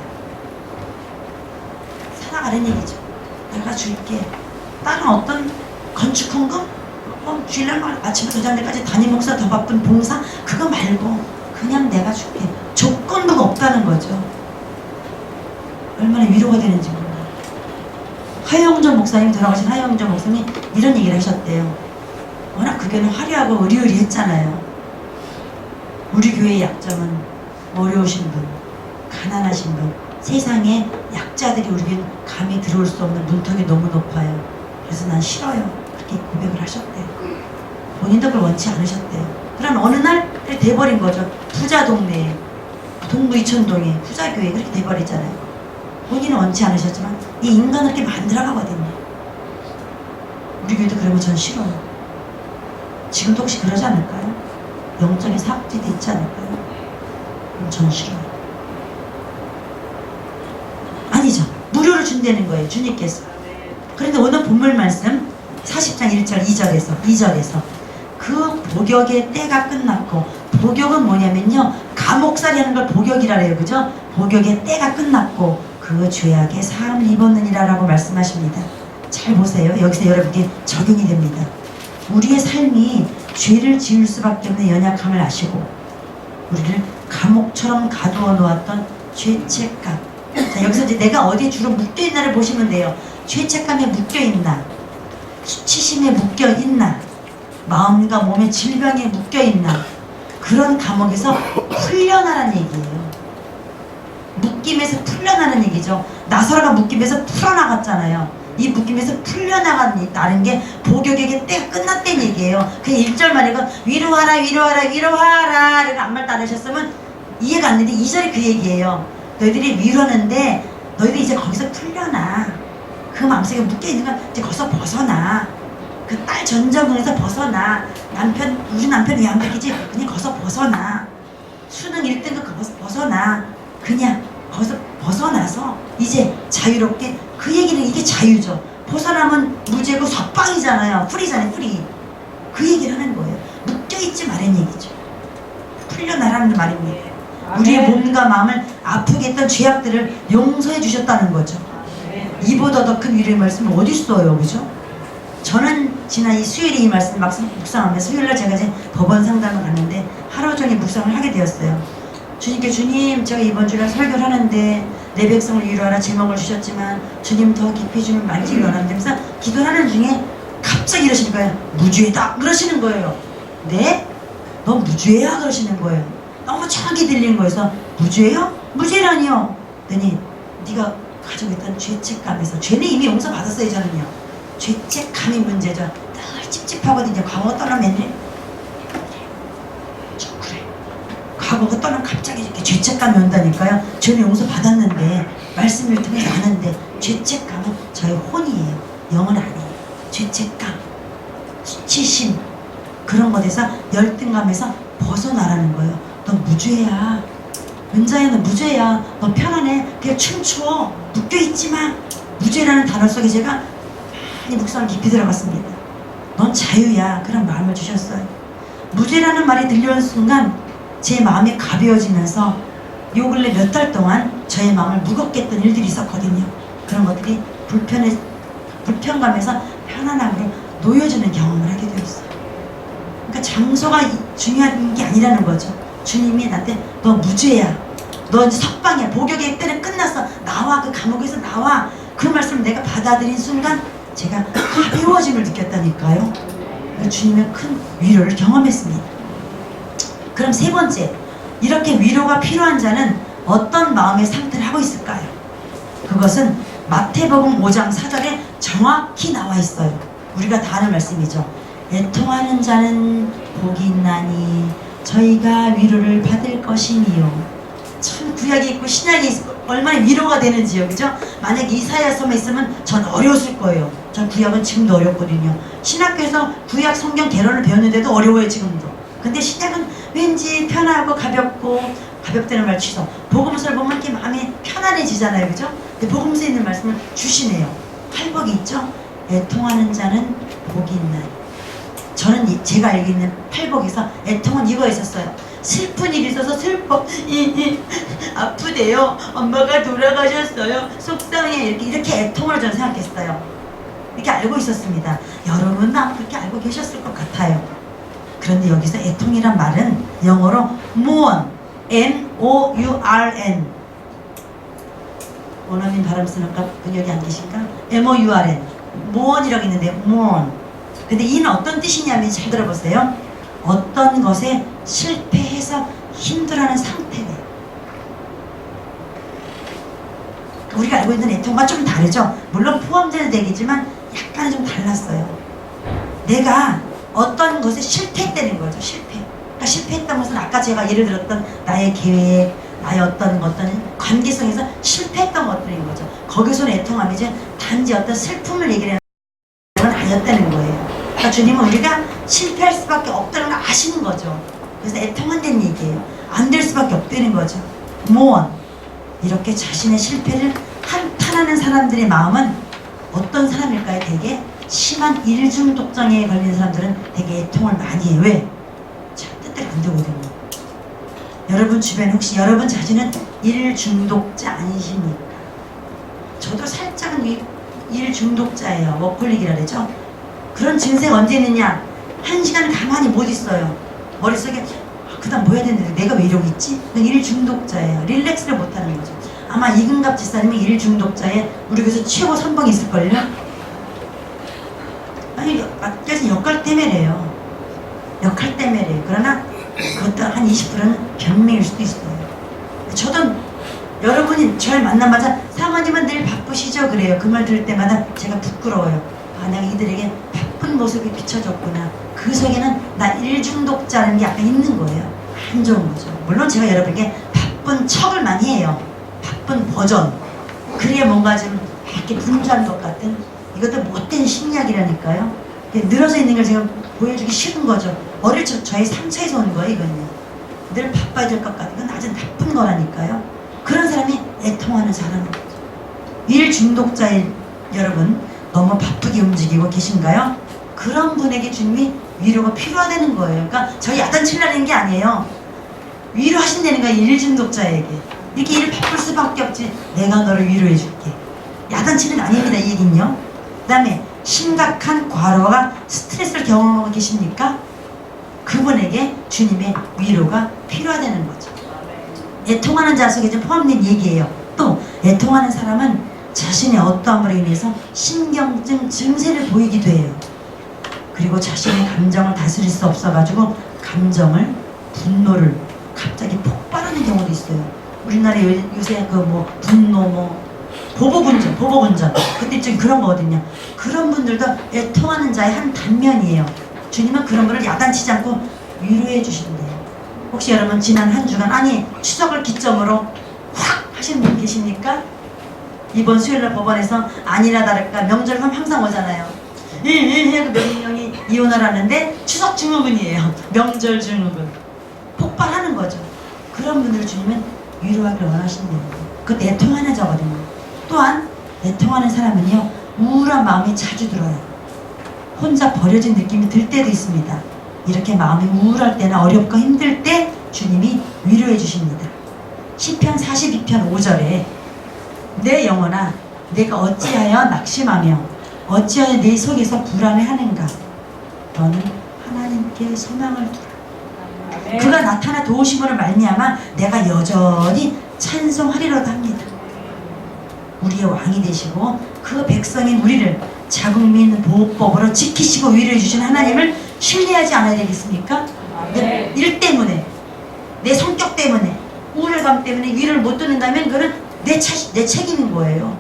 살아가는 얘기죠. 내가 줄게. 다른 어떤 건축 헌금? 주일날 아침부터 저녁까지 담임 목사 더 바쁜 봉사? 그거 말고 그냥 내가 줄게. 조건부가 없다는 거죠. 얼마나 위로가 되는지 몰라요. 하영정 목사님, 돌아가신 하영정 목사님 이런 얘기를 하셨대요. 워낙 그 교회는 화려하고 의리의리했잖아요. 우리 교회의 약점은 어려우신 분, 가난하신 분, 세상에 약자들이 우리 교회는 감히 들어올 수 없는 문턱이 너무 높아요. 그래서 난 싫어요. 그렇게 고백을 하셨대요. 본인도 그걸 원치 않으셨대요. 그럼 어느 날 그렇게 돼버린 거죠. 부자 동네에, 동부 이천동에 부자 교회 그렇게 돼버리잖아요. 본인은 원치 않으셨지만 이 인간을 이렇게 만들어가거든요. 우리 교회도 그러면 전 싫어요. 지금도 혹시 그러지 않을까요? 영적인 사각지대 있지 않을까요? 그럼 전 싫어요. 아니죠. 무료로 준다는 거예요, 주님께서. 그런데 오늘 본문 말씀 40장 1절 2절에서 그 복역의 때가 끝났고 복역은 뭐냐면요, 감옥살이 하는 걸 복역이라 해요. 그죠? 복역의 때가 끝났고 그 죄악의 사함을 입었느니라 라고 말씀하십니다. 잘 보세요. 여기서 여러분께 적용이 됩니다. 우리의 삶이 죄를 지을 수밖에 없는 연약함을 아시고 우리를 감옥처럼 가두어 놓았던 죄책감. 자, 여기서 이제 내가 어디에 주로 묶여있나를 보시면 돼요. 죄책감에 묶여있나, 수치심에 묶여있나, 마음과 몸의 질병에 묶여있나, 그런 감옥에서 풀려나라는 얘기예요. 묶임에서 풀려나는 얘기죠. 나사로가 묶임에서 풀어나갔잖아요. 이 묶임에서 풀려나가는 게 복역에게 때가 끝났다는 얘기예요. 그 1절만 이거 위로하라 위로하라 위로하라 이렇게 아무 말도 안 하셨으면 이해가 안 되는데 2절이 그 얘기예요. 너희들이 위로하는데 너희들이 이제 거기서 풀려나, 그 마음속에 묶여있는 건 이제 거기서 벗어나, 그 딸 전전에서 벗어나, 남편 우리 남편 왜 안 바뀌지? 그냥 거기서 벗어나, 수능 1등급 거기서 벗어나, 그냥 거기서 벗어나서 이제 자유롭게, 그 얘기는 이게 자유죠. 벗어나면 무죄고 석방이잖아요. 풀이잖아요. 풀이. 그 얘기를 하는 거예요. 묶여있지 말라는 얘기죠. 풀려나라는 말입니다. 우리의 몸과 마음을 아프게 했던 죄악들을 용서해 주셨다는 거죠. 이보다 더 큰 위로의 말씀은 어디 있어요, 그죠? 저는 지난 이 수요일에 이 말씀 묵상하면, 수요일날 제가 이제 법원 상담을 갔는데 하루 종일 묵상을 하게 되었어요. 주님께, 주님 제가 이번 주에 설교를 하는데 내 백성을 위로하라 제목을 주셨지만 주님 더 깊이 주님 만지기 원한다면서 기도하는 중에 갑자기 이러시는 거예요. 무죄다 그러시는 거예요. 네? 너 무죄야 그러시는 거예요. 너무 정확히 들리는 거여서 무죄요? 무죄라니요? 그랬더니 네가 가지고 있던 죄책감에서, 죄는 이미 용서받았어요. 저는요. 죄책감이 문제죠. 늘 찝찝하거든요. 과거가 떠나면 그래. 과거가 떠나면 갑자기 이렇게 죄책감이 온다니까요. 죄는 용서받았는데 말씀을 통해서 아는데 죄책감은 저의 혼이에요. 영은 아니에요. 죄책감, 수치심, 그런 것에서 열등감에서 벗어나라는 거예요. 너 무죄야. 은자야, 너 무죄야. 너 편안해. 그냥 춤춰. 묶여있지마. 무죄라는 단어 속에 제가 많이 묵상을 깊이 들어갔습니다. 넌 자유야. 그런 마음을 주셨어요. 무죄라는 말이 들려오는 순간 제 마음이 가벼워지면서 요 근래 몇 달 동안 저의 마음을 무겁게 했던 일들이 있었거든요. 그런 것들이 불편감에서 편안함으로 놓여지는 경험을 하게 되었어요. 그러니까 장소가 중요한 게 아니라는 거죠. 주님이 나한테 너 무죄야, 너 이제 석방이야, 복역의 때는 끝났어, 나와, 그 감옥에서 나와, 그 말씀을 내가 받아들인 순간 제가 가벼워짐을 느꼈다니까요. 그러니까 주님의 큰 위로를 경험했습니다. 그럼 세 번째, 이렇게 위로가 필요한 자는 어떤 마음의 상태를 하고 있을까요? 그것은 마태복음 5장 4절에 정확히 나와 있어요. 우리가 다 아는 말씀이죠. 애통하는 자는 복이 있나니 저희가 위로를 받을 것이니요. 참 구약이 있고 신약이 있고 얼마나 위로가 되는지요. 그죠? 만약 이사야서만 있으면 전 어려웠을 거예요. 전 구약은 지금도 어렵거든요. 신학교에서 구약 성경 개론을 배웠는데도 어려워요. 지금도. 근데 신약은 왠지 편하고 가볍다는 말 취소. 복음서를 보면 이렇게 마음이 편안해지잖아요. 그죠? 근데 복음서에 있는 말씀을 주시네요. 팔복이 있죠? 애통하는 자는 복이 있나니. 저는 제가 알고 있는 팔복에서 애통은 이거 있었어요. 슬픈 일이 있어서 슬퍼, 아프대요, 엄마가 돌아가셨어요, 속상해, 이렇게 애통을 저는 생각했어요. 이렇게 알고 있었습니다. 여러분은 그렇게 알고 계셨을 것 같아요. 그런데 여기서 애통이란 말은 영어로 mourn, M-O-U-R-N. 원어민 발음 쓰는 분 여기 안 계신가? M-O-U-R-N. mourn이라고 있는데 mourn. 근데 이는 어떤 뜻이냐면 잘 들어보세요. 어떤 것에 실패해서 힘들어하는 상태네요. 우리가 알고 있는 애통과 좀 다르죠. 물론 포함되는 얘기지만 약간은 좀 달랐어요. 내가 어떤 것에 실패했다는 거죠. 실패. 그러니까 실패했다는 것은 아까 제가 예를 들었던 나의 계획, 나의 어떤 관계성에서 실패했던 것들인 거죠. 거기서는 애통함이 이제 단지 어떤 슬픔을 얘기하는 건 아니었다는 거예요. 그러니까 주님은 우리가 실패할 수밖에 없다는 걸 아시는 거죠. 그래서 애통한다는 얘기예요. 안 될 수밖에 없다는 거죠. 모원. 이렇게 자신의 실패를 한탄하는 사람들의 마음은 어떤 사람일까요? 되게 심한 일중독장애에 걸린 사람들은 되게 애통을 많이 해요. 왜? 자, 뜻대로 안 되거든요. 여러분 주변 혹시 여러분 자신은 일 중독자 아니십니까? 저도 살짝은 일 중독자예요. 워커홀릭이라 그러죠. 그런 증세가 언제 있느냐? 1시간 가만히 못 있어요. 머릿속에 그 다음 뭐 해야 되는데 내가 왜 이러고 있지? 일 중독자예요. 릴렉스를 못하는 거죠. 아마 이근갑 지사님이 일 중독자에 우리 교회에서 최고 선봉이 있을걸요? 아니 맡겨진 역할 때문에래요. 역할 때문에래요. 그러나 그것도 한 20%는 변명일 수도 있어요. 저도 여러분이 절 만나마자 사모님은 늘 바쁘시죠? 그래요. 그 말 들을 때마다 제가 부끄러워요. 아, 내가 이들에게 바쁜 모습이 비춰졌구나. 그 속에는 나 일중독자라는 게 약간 있는 거예요. 안 좋은 거죠. 물론 제가 여러분에게 바쁜 척을 많이 해요. 바쁜 버전. 그래야 뭔가 좀 이렇게 분주한 것 같은, 이것도 못된 심리학이라니까요. 늘어져 있는 걸 제가 보여주기 싫은 거죠. 어릴 적 저의 상처에서 온 거예요, 이거는요. 늘 바빠야 될 것 같은 건 아주 나쁜 거라니까요. 그런 사람이 애통하는 사람인 거죠. 일 중독자인 여러분, 너무 바쁘게 움직이고 계신가요? 그런 분에게 주님이 위로가 필요하다는 거예요. 그러니까 저희 야단치려는 게 아니에요. 위로하신다는 거예요, 일 중독자에게. 이렇게 일을 바쁠 수밖에 없지. 내가 너를 위로해 줄게. 야단치는 아닙니다, 이 얘기는요. 그 다음에 심각한 과로와 스트레스를 경험하고 계십니까? 그분에게 주님의 위로가 필요하다는 거죠. 애통하는 자 속에 좀 포함된 얘기예요. 또 애통하는 사람은 자신의 어떠함으로 인해서 신경증 증세를 보이기도 해요. 그리고 자신의 감정을 다스릴 수 없어가지고 감정을, 분노를 갑자기 폭발하는 경우도 있어요. 우리나라에 요새 그 뭐 분노, 뭐 보복운전 그때 좀 그런 거거든요. 그런 분들도 애통하는 자의 한 단면이에요. 주님은 그런 분을 야단치지 않고 위로해 주신대요. 혹시 여러분 지난 한 주간, 아니 추석을 기점으로 확 하시는 분 계십니까? 이번 수요일날 법원에서 아니나 다를까 명절하면 항상 오잖아요. 몇 명이 이혼을 하는데 추석 증후군이에요. 명절 증후군. 폭발하는 거죠. 그런 분들을 주님은 위로하기를 원하신대요. 그것도 애통하는 자거든요. 또한 애통하는 사람은요, 우울한 마음이 자주 들어요. 혼자 버려진 느낌이 들 때도 있습니다. 이렇게 마음이 우울할 때나 어렵고 힘들 때 주님이 위로해 주십니다. 시편 42편 5절에 내 영혼아 내가 어찌하여 낙심하며 어찌하여 내 속에서 불안해하는가. 너는 하나님께 소망을 두라. 그가 나타나 도우심으로 말미암아 내가 여전히 찬송하리로다 합니다. 우리의 왕이 되시고 그 백성인 우리를 자국민 보호법으로 지키시고 위로해 주신 하나님을 신뢰하지 않아야 되겠습니까? 내 일 때문에, 내 성격 때문에, 우울감 때문에 위로를 못 듣는다면 그거는 내 책임인 거예요.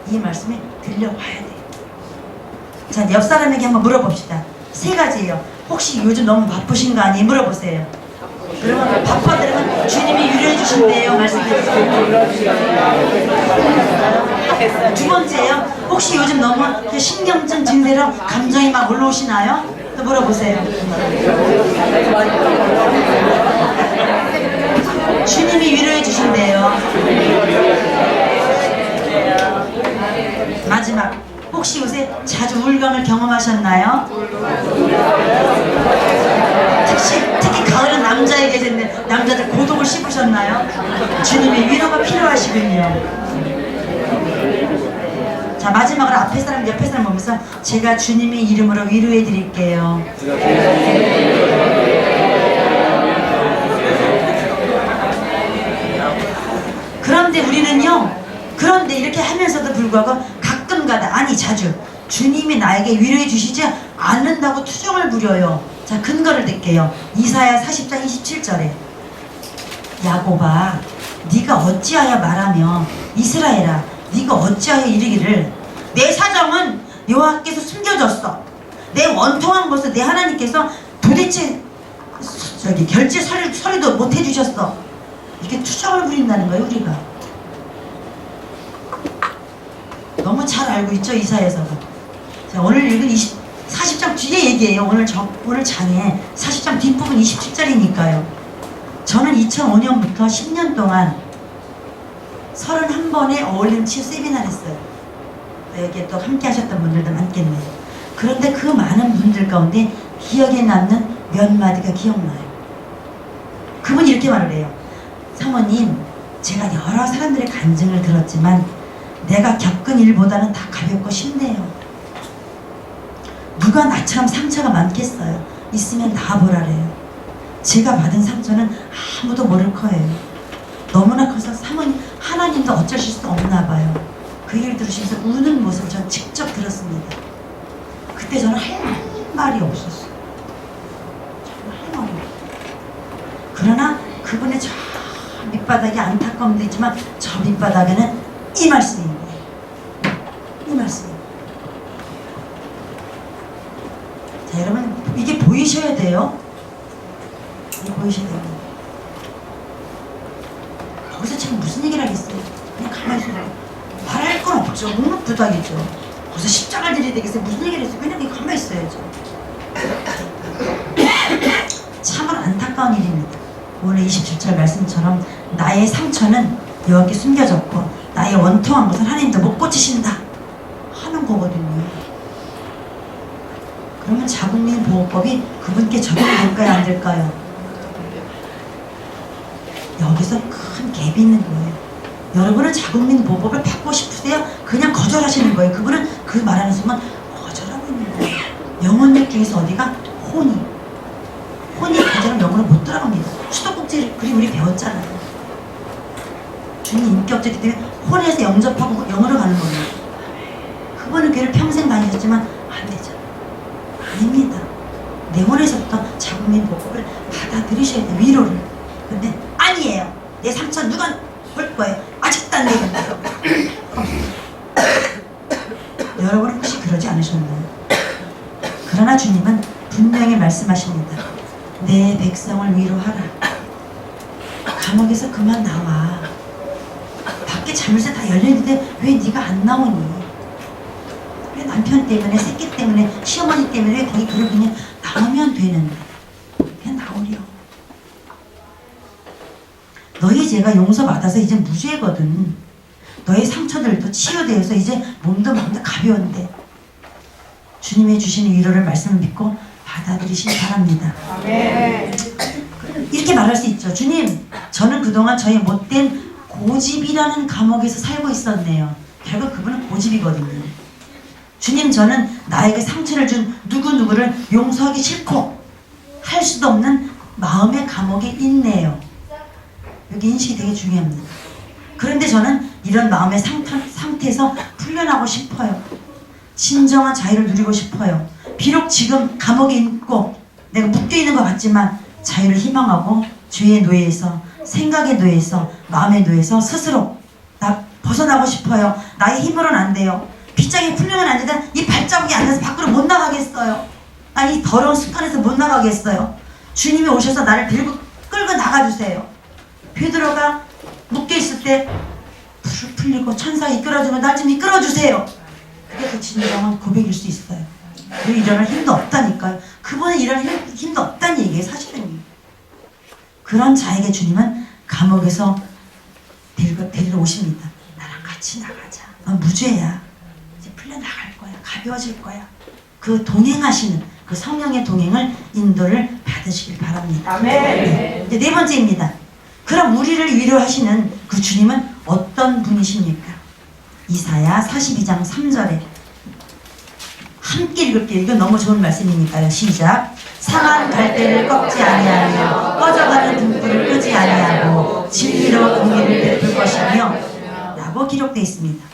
이 말씀이 들려와야 돼요. 자, 옆 사람에게 한번 물어봅시다. 3가지예요. 혹시 요즘 너무 바쁘신 거 아니에요? 물어보세요. 그러면 바빠들으면 주님이 위로해 주신대요. 말씀드리세요. 2번째요. 혹시 요즘 너무 신경증 증세로 감정이 막 올라오시나요? 또 물어보세요. 주님이 위로해 주신대요. 마지막, 혹시 요새 자주 우울감을 경험하셨나요? 특히 가을은 남자에게 남자들 고독을 씹으셨나요? 주님의 위로가 필요하시군요. 자, 마지막으로 앞에 사람 옆에 사람 보면서 제가 주님의 이름으로 위로해 드릴게요. 그런데 우리는요, 그런데 이렇게 하면서도 불구하고 가끔가다, 아니 자주 주님이 나에게 위로해 주시지 않는다고 투정을 부려요. 자, 근거를 댈게요. 이사야 40장 27절에 야곱아 네가 어찌하여 말하며 이스라엘아 네가 어찌하여 이르기를 내 사정은 여호와께서 숨겨졌어. 내 원통한 것을 내 하나님께서 도대체 결제 서류도 못 해주셨어. 이렇게 투정을 부린다는 거예요. 우리가 너무 잘 알고 있죠. 이사야서가. 자, 오늘 읽은 40장 뒤에 얘기해요. 오늘 장에 40장 뒷부분 27절이니까요. 저는 2005년부터 10년 동안 31번의 어울림 치유 세미나를 했어요. 여기에 또 함께 하셨던 분들도 많겠네요. 그런데 그 많은 분들 가운데 기억에 남는 몇 마디가 기억나요. 그분이 이렇게 말을 해요. 사모님, 제가 여러 사람들의 간증을 들었지만 내가 겪은 일보다는 다 가볍고 쉽네요. 누가 나처럼 상처가 많겠어요. 있으면 나와보라래요. 제가 받은 상처는 아무도 모를 거예요. 너무나 커서 사모님, 하나님도 어쩌실 수 없나 봐요. 그 얘기를 들으시면서 우는 모습을 전 직접 들었습니다. 그때 저는 할 말이 없었어요. 정말 할 말이 없어요. 그러나 그분의 저 밑바닥에 안타까움도 있지만 저 밑바닥에는 이 말씀입니다. 이 말씀입니다. 자, 여러분, 이게 보이셔야 돼요. 이게 보이셔야 됩니다. 거기서 지금 무슨 얘기를 하겠어요? 그냥 가만히 있어요. 말할 건 없죠. 묵묵부답이죠. 거기서 십자가를 드려야 되겠어요? 무슨 얘기를 했어요? 그냥 가만히 있어야죠. 참으로 안타까운 일입니다. 오늘 27절 말씀처럼 나의 상처는 여기 숨겨졌고 나의 원통한 것은 하나님도 못 고치신다 하는 거거든요. 그러면 자국민 보호법이 그분께 적용될까요? 안 될까요? 여기서 큰 갭이 있는 거예요. 여러분은 자국민 보호법을 받고 싶으세요? 그냥 거절하시는 거예요. 그분은 그 말하는 순간 거절하고 있는 거예요. 영혼력 중에서 어디가? 혼이 거절하면 영혼을 못 들어갑니다. 수도꼭지 그림 우리 배웠잖아요. 주님 인격적이기 때문에 혼에서 영접하고 영으로 가는 거예요. 그분은 교회를 평생 다니셨지만 안 되죠. 아닙니다. 내 혼에서부터 자국민 보호법을 받아들이셔야 돼요. 위로를. 근데 아니에요. 내 상처 누가 볼 거예요. 아직도 안 되겠네요. 여러분 혹시 그러지 않으셨나요? 그러나 주님은 분명히 말씀하십니다. 내 백성을 위로하라. 감옥에서 그만 나와. 밖에 자물쇠 다 열려있는데 왜 네가 안 나오니? 왜 남편 때문에, 새끼 때문에, 시어머니 때문에 왜 거기 그러고 그냥 나오면 되는데 그냥 나오려. 너희 죄가 용서받아서 이제 무죄거든. 너의 상처들도 치유되어서 이제 몸도 마음도 가벼운데 주님의 주시는 위로를 말씀을 믿고 받아들이시기 바랍니다. 아멘. 이렇게 말할 수 있죠. 주님, 저는 그동안 저의 못된 고집이라는 감옥에서 살고 있었네요. 결국 그분은 고집이거든요. 주님, 저는 나에게 상처를 준 누구누구를 용서하기 싫고 할 수도 없는 마음의 감옥에 있네요. 여기 인식이 되게 중요합니다. 그런데 저는 이런 마음의 상태에서 풀려나고 싶어요. 진정한 자유를 누리고 싶어요. 비록 지금 감옥에 있고 내가 묶여있는 것 같지만 자유를 희망하고 죄의 노예에서, 생각의 노예에서, 마음의 노예에서 스스로 나 벗어나고 싶어요. 나의 힘으로는 안 돼요. 빗장에 풀리면 안 되다. 이 발자국이 안 돼서 밖으로 못 나가겠어요. 난 이 더러운 습관에서 못 나가겠어요. 주님이 오셔서 나를 끌고 나가주세요. 베드로가 묶여있을 때 불을 풀리고 천사가 이끌어주면 날 좀 이끌어주세요. 그게 그 진정한 고백일 수 있어요. 그리고 일어날 힘도 없다니까요. 그분은 일어날 힘도 없다는 얘기예요. 사실은. 그런 자에게 주님은 감옥에서 데리러 오십니다. 나랑 같이 나가자. 넌 무죄야. 이제 풀려나갈 거야. 가벼워질 거야. 그 동행하시는 그 성령의 동행을 인도를 받으시길 바랍니다. 아멘. 네, 네 번째입니다. 그럼 우리를 위로하시는 그 주님은 어떤 분이십니까? 이사야 42장 3절에 함께 읽을게요. 이건 너무 좋은 말씀이니까요. 시작. 상한 갈대를 꺾지 아니하며 꺼져가는 등불을 끄지 아니하고 진리로 공의를 베풀 것이며 라고 기록되어 있습니다.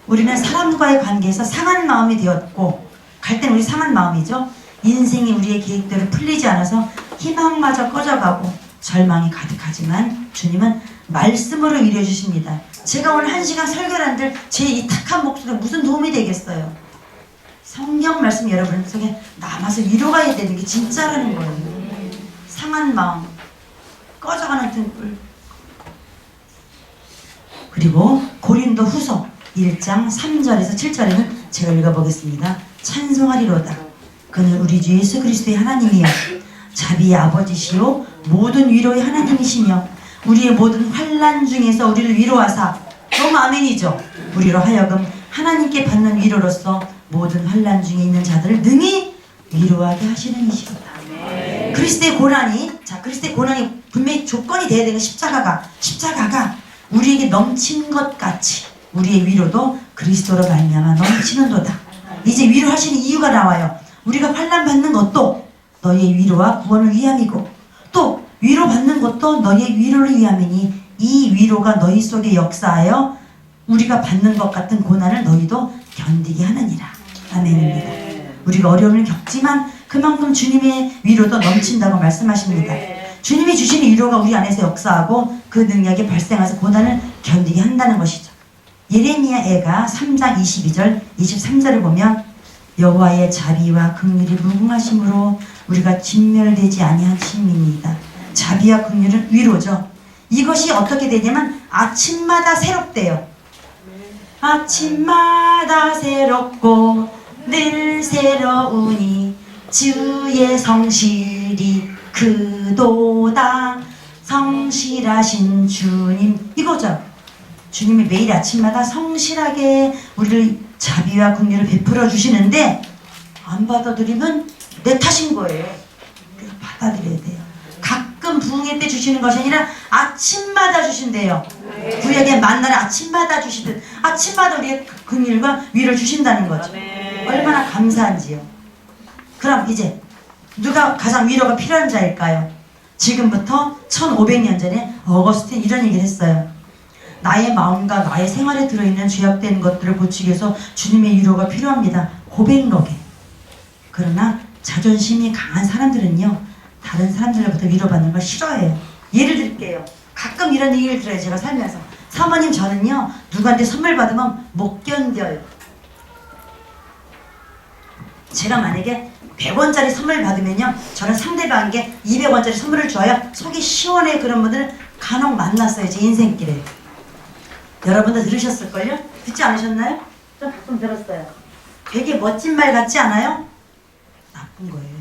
우리는 사람과의 관계에서 상한 마음이 되었고 갈 때는 우리 상한 마음이죠. 인생이 우리의 계획대로 풀리지 않아서 희망마저 꺼져가고 절망이 가득하지만 주님은 말씀으로 위로해 주십니다. 제가 오늘 1시간 설교를 한들 제 이 탁한 목소리가 무슨 도움이 되겠어요? 성경 말씀 여러분 속에 남아서 위로가 해야 되는 게 진짜라는 거예요. 상한 마음, 꺼져가는 등불. 그리고 고린도 후서 1장 3절에서 7절에는 제가 읽어보겠습니다. 찬송하리로다. 그는 우리 주 예수 그리스도의 하나님이여 자비의 아버지시요 모든 위로의 하나님이시며 우리의 모든 환난 중에서 우리를 위로하사 너무 아멘이죠. 우리로 하여금 하나님께 받는 위로로서 모든 환난 중에 있는 자들을 능히 위로하게 하시는 이시로다. 그리스도의 고난이 자, 그리스도의 고난이 분명히 조건이 돼야 되는 십자가가 우리에게 넘친 것 같이 우리의 위로도 그리스도로 말미암아 넘치는도다. 이제 위로하시는 이유가 나와요. 우리가 환난 받는 것도 너희의 위로와 구원을 위함이고 또 위로받는 것도 너희의 위로를 위함이니 이 위로가 너희 속에 역사하여 우리가 받는 것 같은 고난을 너희도 견디게 하느니라. 아멘입니다. 우리가 어려움을 겪지만 그만큼 주님의 위로도 넘친다고 말씀하십니다. 주님이 주시는 위로가 우리 안에서 역사하고 그 능력이 발생해서 고난을 견디게 한다는 것이죠. 예레미야 애가 3장 22절 23절을 보면 여호와의 자비와 긍휼이 무궁하심으로 우리가 진멸되지 아니하심입니다. 자비와 긍휼은 위로죠. 이것이 어떻게 되냐면 아침마다 새롭대요. 아침마다 새롭고 늘 새로우니 주의 성실이 그도다. 성실하신 주님, 이거죠. 주님이 매일 아침마다 성실하게 우리를 자비와 긍휼을 베풀어 주시는데 안 받아들이면 내 탓인 거예요. 우리가 받아들여야 돼요. 가끔 부흥회 때 주시는 것이 아니라 아침마다 주신대요. 구약의 만나를 아침마다 주시듯 아침마다 우리의 긍휼과 위를 주신다는 거죠. 얼마나 감사한지요. 그럼 이제 누가 가장 위로가 필요한 자일까요? 지금부터 1500년 전에 어거스틴 이런 얘기를 했어요. 나의 마음과 나의 생활에 들어있는 죄악된 것들을 고치기 위해서 주님의 위로가 필요합니다. 고백록에. 그러나 자존심이 강한 사람들은요, 다른 사람들로부터 위로받는 걸 싫어해요. 예를 들게요. 가끔 이런 얘기를 들어요. 제가 살면서. 사모님, 저는요 누구한테 선물 받으면 못 견뎌요. 제가 만약에 100원짜리 선물 받으면요, 저는 상대방에게 200원짜리 선물을 줘야 속이 시원해. 그런 분들은 간혹 만났어요. 제 인생길에. 여러분도 들으셨을걸요? 듣지 않으셨나요? 좀 가끔 들었어요. 되게 멋진 말 같지 않아요? 나쁜 거예요.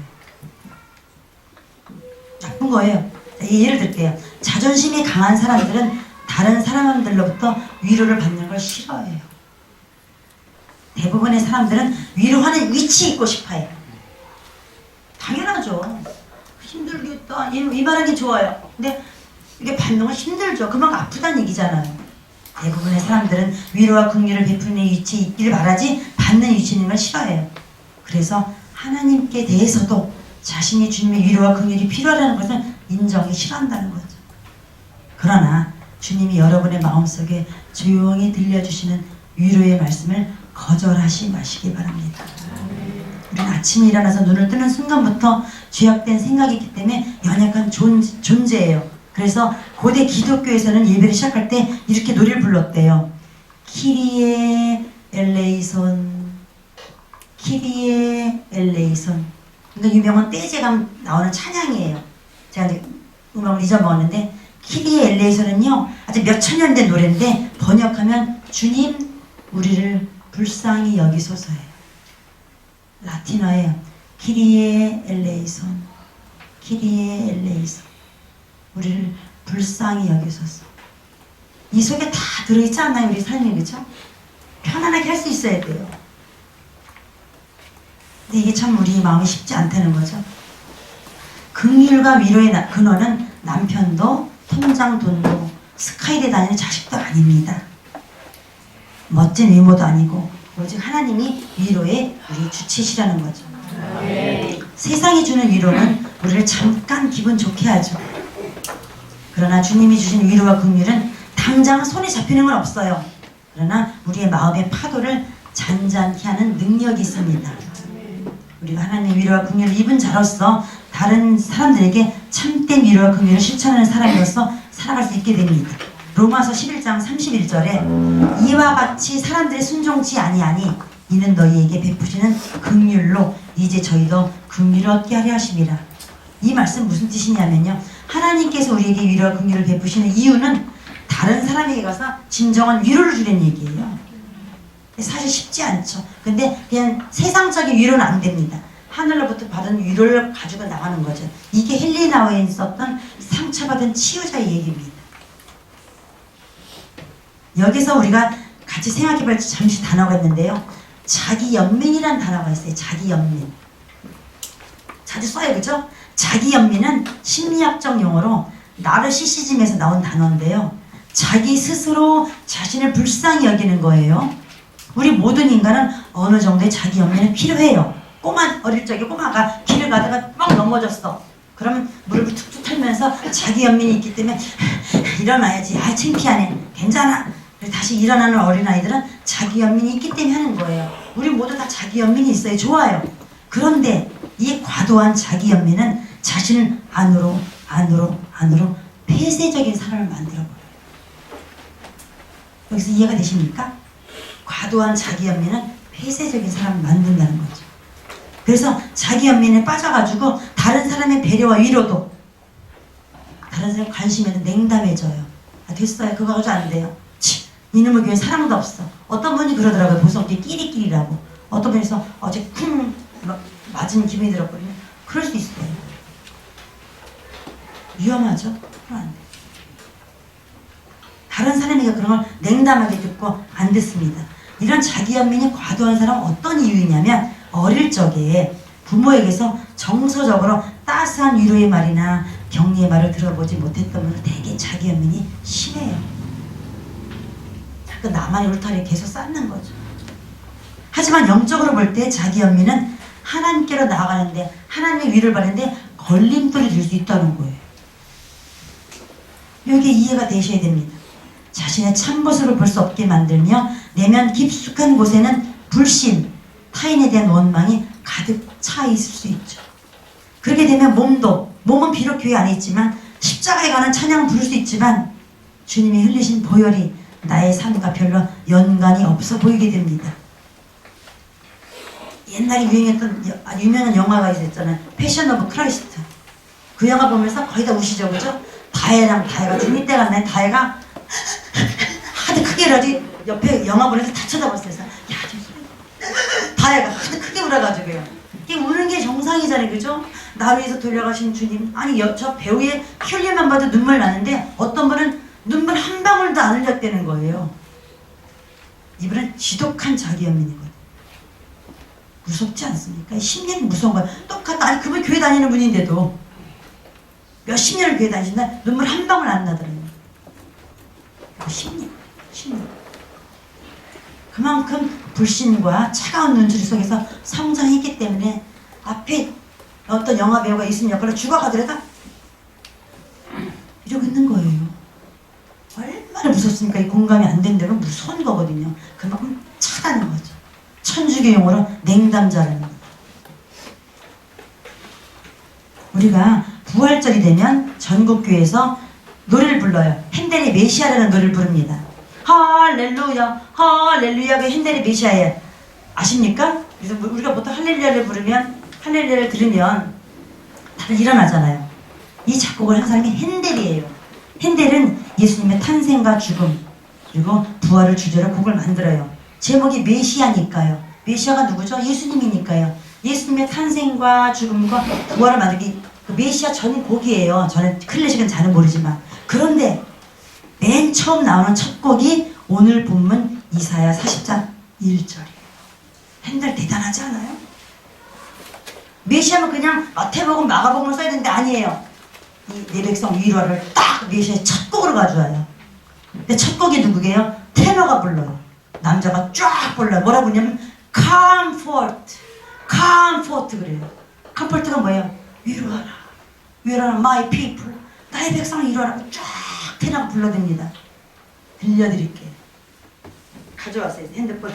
나쁜 거예요. 예를 들게요. 자존심이 강한 사람들은 다른 사람들로부터 위로를 받는 걸 싫어해요. 대부분의 사람들은 위로하는 위치에 있고 싶어요. 당연하죠. 힘들겠다. 이 말하기 좋아요. 근데 이게 받는 건 힘들죠. 그만큼 아프다는 얘기잖아요. 대부분의 사람들은 위로와 긍휼을 베푸는 위치에 있기를 바라지 받는 위치에 있는 걸 싫어해요. 그래서 하나님께 대해서도 자신이 주님의 위로와 긍휼이 필요하다는 것을 인정이 싫어한다는 거죠. 그러나 주님이 여러분의 마음속에 조용히 들려주시는 위로의 말씀을 거절하지 마시기 바랍니다. 우리는 아침에 일어나서 눈을 뜨는 순간부터 죄악된 생각이 있기 때문에 연약한 존재예요. 그래서 고대 기독교에서는 예배를 시작할 때 이렇게 노래를 불렀대요. 키리에 엘레이손, 키리에 엘레이손. 그러니까 유명한 떼제가 나오는 찬양이에요. 제가 이제 음악을 잊어먹었는데, 키리에 엘레이손은요 아주 몇천 년 된 노래인데 번역하면 주님 우리를 불쌍히 여기소서예요. 라틴어예요. 키리에 엘레이손, 키리에 엘레이손. 우리를 불쌍히 여기소서. 이 속에 다 들어있지 않나요? 우리 삶이. 그렇죠? 편안하게 할 수 있어야 돼요. 근데 이게 참 우리 마음이 쉽지 않다는 거죠. 긍휼과 위로의 근원은 남편도 통장 돈도 스카이대 다니는 자식도 아닙니다. 멋진 외모도 아니고 오직 하나님이 위로의 우리 주체시라는 거죠. 세상이 주는 위로는 우리를 잠깐 기분 좋게 하죠. 그러나 주님이 주신 위로와 긍휼은 당장 손에 잡히는 건 없어요. 그러나 우리의 마음의 파도를 잔잔케 하는 능력이 있습니다. 우리가 하나님의 위로와 긍휼을 입은 자로서 다른 사람들에게 참된 위로와 긍휼을 실천하는 사람으로서 살아갈 수 있게 됩니다. 로마서 11장 31절에 이와 같이 사람들의 순종치 아니하니 이는 너희에게 베푸시는 긍휼로 이제 저희도 긍휼을 얻게 하려 하심이라. 이 말씀 무슨 뜻이냐면요, 하나님께서 우리에게 위로와 긍휼을 베푸시는 이유는 다른 사람에게 가서 진정한 위로를 주려는 얘기예요. 사실 쉽지 않죠. 근데 그냥 세상적인 위로는 안 됩니다. 하늘로부터 받은 위로를 가지고 나가는 거죠. 이게 헬리나어에 있었던 상처받은 치유자의 얘기입니다. 여기서 우리가 같이 생각해볼 잠시 단어가 있는데요. 자기 연민이라는 단어가 있어요. 자기 연민. 자주 써요. 그죠? 자기 연민은 심리학적 용어로 나르시시즘에서 나온 단어인데요. 자기 스스로 자신을 불쌍히 여기는 거예요. 우리 모든 인간은 어느 정도의 자기 연민은 필요해요. 어릴 적에 꼬마가 길을 가다가 막 넘어졌어. 그러면 무릎을 툭툭 털면서 자기 연민이 있기 때문에 일어나야지. 아, 창피하네. 괜찮아. 다시 일어나는 어린아이들은 자기 연민이 있기 때문에 하는 거예요. 우리 모두 다 자기 연민이 있어요. 좋아요. 그런데 이 과도한 자기 연민은 자신을 안으로 폐쇄적인 사람을 만들어버려요. 여기서 이해가 되십니까? 과도한 자기 연민은 폐쇄적인 사람을 만든다는 거죠. 그래서 자기 연민에 빠져가지고 다른 사람의 배려와 위로도, 다른 사람 관심에도 냉담해져요. 아, 됐어요. 그거 가지고 안 돼요. 이놈의 교회 사람도 없어. 어떤 분이 그러더라고요. 보석이 끼리끼리라고. 어떤 분이서 어제 쿵 맞은 기분이 들었거든요. 그럴 수 있어요. 위험하죠? 그럼 안 돼요. 다른 사람에게 그런 걸 냉담하게 듣고 안 듣습니다. 이런 자기 연민이 과도한 사람은 어떤 이유이냐면, 어릴 적에 부모에게서 정서적으로 따스한 위로의 말이나 격려의 말을 들어보지 못했던 분은 되게 자기 연민이 심해요. 자꾸 나만의 울타리를 계속 쌓는 거죠. 하지만 영적으로 볼 때 자기 연민은 하나님께로 나아가는데, 하나님의 위를 받는데 걸림돌이 될 수 있다는 거예요. 이게 이해가 되셔야 됩니다. 자신의 참모습을 볼 수 없게 만들며 내면 깊숙한 곳에는 불신, 타인에 대한 원망이 가득 차 있을 수 있죠. 그렇게 되면 몸은 비록 교회 안에 있지만 십자가에 관한 찬양을 부를 수 있지만 주님이 흘리신 보혈이 나의 삶과 별로 연관이 없어 보이게 됩니다. 옛날에 유행했던 유명한 영화가 있었잖아요. 패션 오브 크라이스트. 그 영화 보면서 거의 다 우시죠, 그죠? 다혜가 중립 때 갔네. 다혜가 하도 크게 울어지 옆에 영화 보면서 다 쳐다봤어요. 야, 다혜가 하도 크게 울어가지고요. 이게 우는 게 정상이잖아요, 그죠? 나를 위해서 돌려가신 주님. 아니, 저 배우의 피 흘리만 봐도 눈물 나는데 어떤 분은 눈물 한 방울도 안 흘렸다는 거예요. 이분은 지독한 자기 연민이거든요. 무섭지 않습니까? 심리는 무서운 거예요. 똑같다. 아니, 그분 교회 다니는 분인데도 몇십 년을 교회 다니신다 눈물 한 방울 안 나더라고요. 심리. 그만큼 불신과 차가운 눈초리 속에서 성장했기 때문에 앞에 어떤 영화 배우가 있으면 옆으로 죽어가더라도 이러고 있는 거예요. 얼마나 무섭습니까? 이 공감이 안 된 대로 무서운 거거든요. 그만큼 차다는 거죠. 천주교 용어로 냉담자라는 거죠. 우리가 부활절이 되면 전국교회에서 노래를 불러요. 핸델의 메시아라는 노래를 부릅니다. 할렐루야, 할렐루야가 핸델의 메시아예요. 아십니까? 그래서 우리가 보통 할렐루야를 들으면 다들 일어나잖아요. 이 작곡을 한 사람이 핸델이에요. 핸델은 예수님의 탄생과 죽음 그리고 부활을 주제로 곡을 만들어요. 제목이 메시아니까요. 메시아가 누구죠? 예수님이니까요. 예수님의 탄생과 죽음과 부활을 만들기 그 메시아 전 곡이에요. 저는 클래식은 잘은 모르지만. 그런데 맨 처음 나오는 첫 곡이 오늘 본문 이사야 40장 1절이에요. 핸델 대단하지 않아요? 메시아는 그냥 마태복음, 마가복음을 써야 되는데 아니에요. 이 내 백성 위로를 딱 메시아의 첫 곡으로 가져와요. 근데 첫 곡이 누구게요? 테너가 불러요. 남자가 쫙 불러요. 뭐라 부르냐면 comfort 그래요. comfort가 뭐예요? 위로하라 my people, 나의 백성을 위로하라고 쫙 테너가 불러댑니다. 들려드릴게요. 가져왔어요. 핸드폰.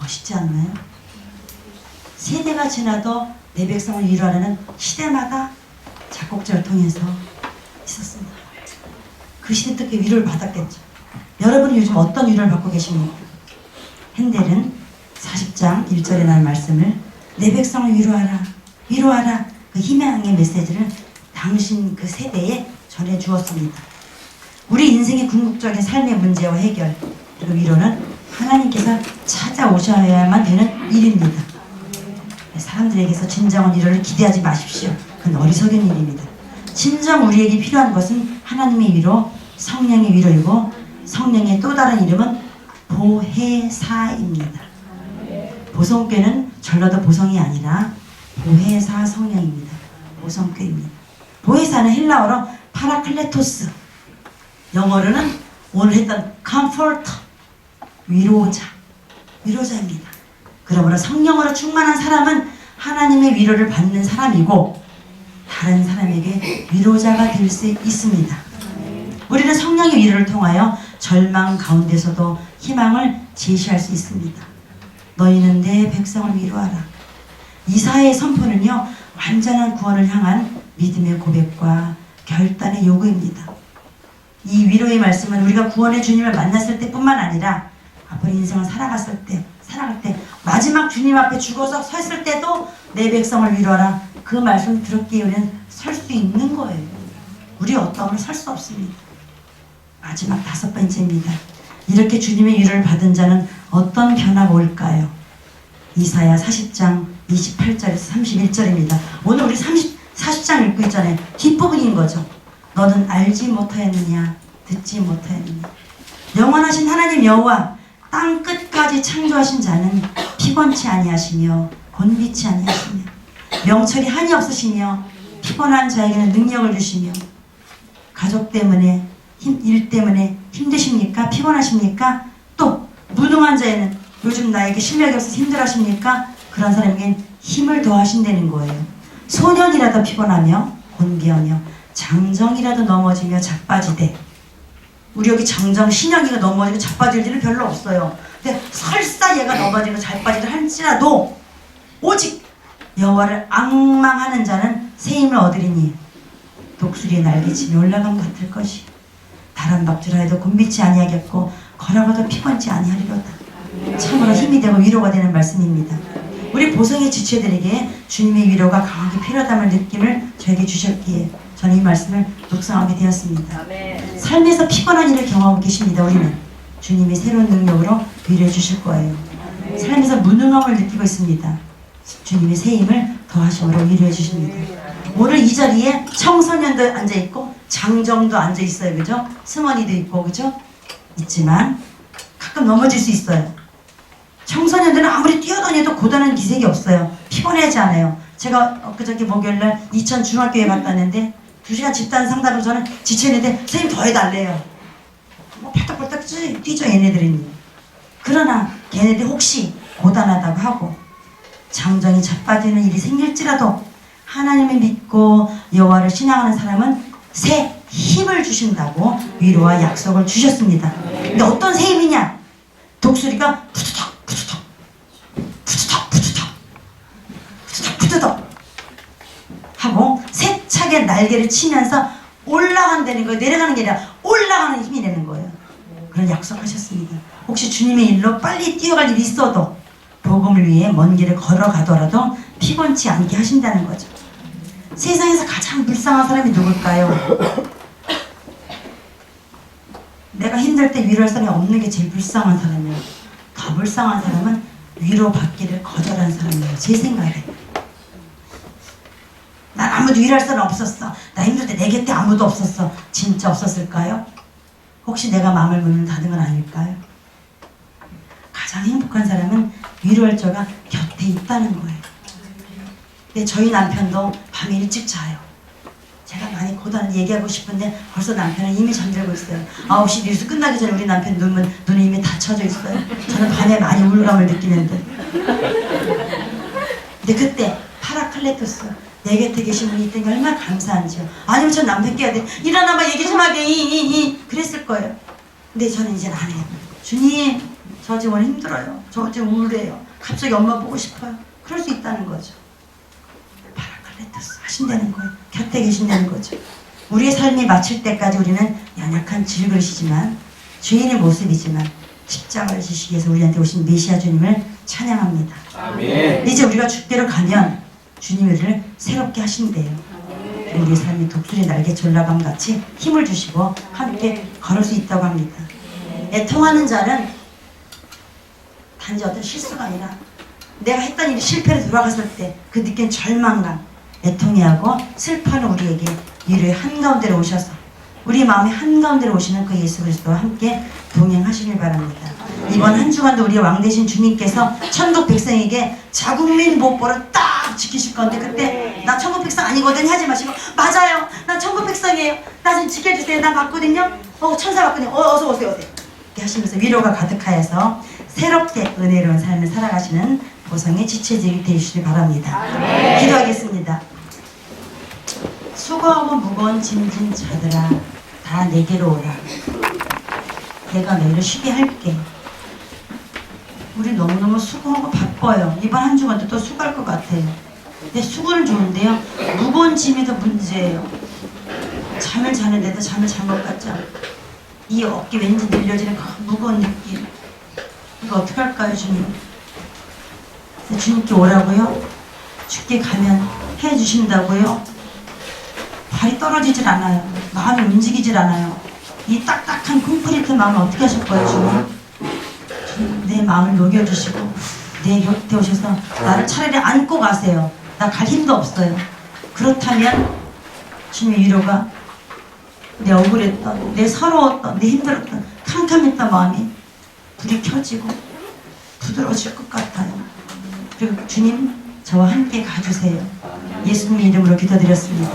멋있지 않나요? 세대가 지나도 내 백성을 위로하려는 시대마다 작곡자를 통해서 있었습니다. 그 시대 때께 위로를 받았겠죠. 여러분이 요즘 어떤 위로를 받고 계십니까? 핸델은 40장 1절에 나온 말씀을 내 백성을 위로하라 위로하라 그 희망의 메시지를 당신 그 세대에 전해 주었습니다. 우리 인생의 궁극적인 삶의 문제와 해결 그리고 위로는 하나님께서 찾아오셔야만 되는 일입니다. 사람들에게서 진정한 위로를 기대하지 마십시오. 그건 어리석은 일입니다. 진정 우리에게 필요한 것은 하나님의 위로, 성령의 위로이고 성령의 또 다른 이름은 보혜사입니다. 보성교는 전라도 보성이 아니라 보혜사 성령입니다. 보성교입니다. 보혜사는 헬라어로 파라클레토스, 영어로는 오늘 했던 comforter, 위로자입니다. 그러므로 성령으로 충만한 사람은 하나님의 위로를 받는 사람이고 다른 사람에게 위로자가 될 수 있습니다. 우리는 성령의 위로를 통하여 절망 가운데서도 희망을 제시할 수 있습니다. 너희는 내 백성을 위로하라. 이사야의 선포는요, 완전한 구원을 향한 믿음의 고백과 결단의 요구입니다. 이 위로의 말씀은 우리가 구원의 주님을 만났을 때뿐만 아니라 앞으로 인생을 살아갈 때 마지막 주님 앞에 죽어서 섰을 때도 내 백성을 위로하라. 그 말씀 들었기에 우리는 설 수 있는 거예요. 우리 어떠함을 설 수 없습니다. 마지막 5번째입니다. 이렇게 주님의 위로를 받은 자는 어떤 변화가 올까요? 이사야 40장 28절에서 31절입니다. 오늘 우리 40장 읽고 있잖아요. 뒷부분인 거죠. 너는 알지 못하였느냐 듣지 못하였느냐. 영원하신 하나님 여호와 땅 끝까지 창조하신 자는 피곤치 아니하시며 곤비치 아니하시며 명철이 한이 없으시며 피곤한 자에게는 능력을 주시며 가족 때문에 일 때문에 힘드십니까? 피곤하십니까? 또 무능한 자에는 요즘 나에게 실력이 없어서 힘들어하십니까? 그런 사람에겐 힘을 더하신다는 거예요. 소년이라도 피곤하며 곤비하며 장정이라도 넘어지며 자빠지되, 우리 여기 장정 신영이가 넘어지고 자빠질 일은 별로 없어요. 근데 설사 얘가 넘어지고 자빠지고 할지라도 오직 여호와를 앙망하는 자는 새 힘을 얻으리니 독수리의 날개치며 올라감 같을 것이 다람박질하 해도 곤비치 아니하겠고 걸어가도 피곤치 아니하리로다. 참으로 힘이 되고 위로가 되는 말씀입니다. 우리 보성의 지체들에게 주님의 위로가 강하게 필요하다는 느낌을 저에게 주셨기에 저는 이 말씀을 묵상하게 되었습니다. 삶에서 피곤한 일을 경험하고 계십니다. 우리는 주님이 새로운 능력으로 위로해 주실 거예요. 삶에서 무능함을 느끼고 있습니다. 주님의 새 힘을 더하심으로 위로해 주십니다. 오늘 이 자리에 청소년도 앉아있고 장정도 앉아있어요. 그죠? 승원이도 있고 그죠? 있지만 가끔 넘어질 수 있어요. 청소년들은 아무리 뛰어다녀도 고단한 기색이 없어요. 피곤하지 않아요. 제가 엊그저께 목요일날 이천 중학교에 갔다 왔는데 2시간 집단 상담으로 저는 지쳐있는데 선생님 더 해달래요. 뭐 팔딱팔딱 뛰죠 얘네들은. 그러나 걔네들 혹시 고단하다고 하고 장정이 자빠지는 일이 생길지라도 하나님을 믿고 여호와를 신앙하는 사람은 새 힘을 주신다고 위로와 약속을 주셨습니다. 근데 어떤 새 힘이냐? 독수리가 푸드덕 푸드덕 푸드덕 푸드덕 푸드덕 푸드덕 하고 세차게 날개를 치면서 올라간다는 거예요. 내려가는 게 아니라 올라가는 힘이 되는 거예요. 그런 약속하셨습니다. 혹시 주님의 일로 빨리 뛰어갈 일이 있어도 복음을 위해 먼 길을 걸어가더라도 피곤치 않게 하신다는 거죠. 세상에서 가장 불쌍한 사람이 누굴까요? 내가 힘들 때 위로할 사람이 없는 게 제일 불쌍한 사람이에요. 더 불쌍한 사람은 위로받기를 거절한 사람이에요. 제 생각에. 난 아무도 위로할 사람 없었어. 나 힘들 때 내 곁에 아무도 없었어. 진짜 없었을까요? 혹시 내가 마음을 문을 닫은 건 아닐까요? 가장 행복한 사람은 위로할 자가 곁에 있다는 거예요. 근데 저희 남편도 밤에 일찍 자요. 제가 많이 고단을 얘기하고 싶은데 벌써 남편은 이미 잠들고 있어요. 9시 뉴스 끝나기 전에 우리 남편 눈이 이미 닫혀져 있어요. 저는 밤에 많이 우울감을 느끼는데. 근데 그때 파라클레토스 내 곁에 계신 분이 있다니 얼마나 감사한지요. 아니면 전 남편 깨야 돼. 일어나봐 얘기 좀 하게. 그랬을 거예요. 근데 저는 이제는 안 해요. 주님 저 지금 오늘 힘들어요. 저 지금 우울해요. 갑자기 엄마 보고 싶어요. 그럴 수 있다는 거죠. 파라클레토스 하신다는 거예요. 곁에 계신다는 거죠. 우리의 삶이 마칠 때까지 우리는 연약한 질그릇이지만 죄인의 모습이지만 십자가를 지시기 위해서 우리한테 오신 메시아 주님을 찬양합니다. 아멘. 이제 우리가 주께로 가면 주님이 우리를 새롭게 하신대요. 우리의 삶이 독수리 날개 올라감 같이 힘을 주시고 함께 걸을 수 있다고 합니다. 애통하는 자는 단지 어떤 실수가 아니라 내가 했던 일이 실패로 돌아갔을 때 그 느낀 절망감, 애통해하고 슬퍼하는 우리에게 위로의 한가운데로 오셔서 우리 마음의 한가운데로 오시는 그 예수 그리스도와 함께 동행하시길 바랍니다. 이번 한 주간도 우리의 왕 되신 주님께서 천국 백성에게 자국민 보호를 딱 지키실 건데 그때 나 천국 백성 아니거든 하지 마시고 맞아요 나 천국 백성이에요 나 좀 지켜주세요 나 맞거든요 천사 맞거든요 어서 오세요 이렇게 하시면서 위로가 가득하여서 새롭게 은혜로운 삶을 살아가시는 보성의 지체들이 되시길 바랍니다. 기도하겠습니다. 수고하고 무거운 짐진 자들아 다 내게로 오라. 내가 너희를 쉬게 할게. 우리 너무너무 수고하고 바빠요. 이번 한 주간도 또 수고할 것 같아요. 근데 수고는 좋은데요. 무거운 짐이 더 문제예요. 잠을 자는데도 잠을 잔 것 같죠? 이 어깨 왠지 늘려지는 그 무거운 느낌. 이거 어떻게 할까요, 주님? 주님께 오라고요? 주께 가면 해주신다고요? 발이 떨어지질 않아요. 마음이 움직이질 않아요. 이 딱딱한 콘크리트 마음을 어떻게 하실 거예요, 주님? 내 마음을 녹여주시고 내 곁에 오셔서 나를 차라리 안고 가세요. 나 갈 힘도 없어요. 그렇다면 주님의 위로가 내 억울했던, 내 서러웠던, 내 힘들었던, 캄캄했던 마음이 불이 켜지고 부드러워질 것 같아요. 그리고 주님 저와 함께 가주세요. 예수님 이름으로 기도드렸습니다.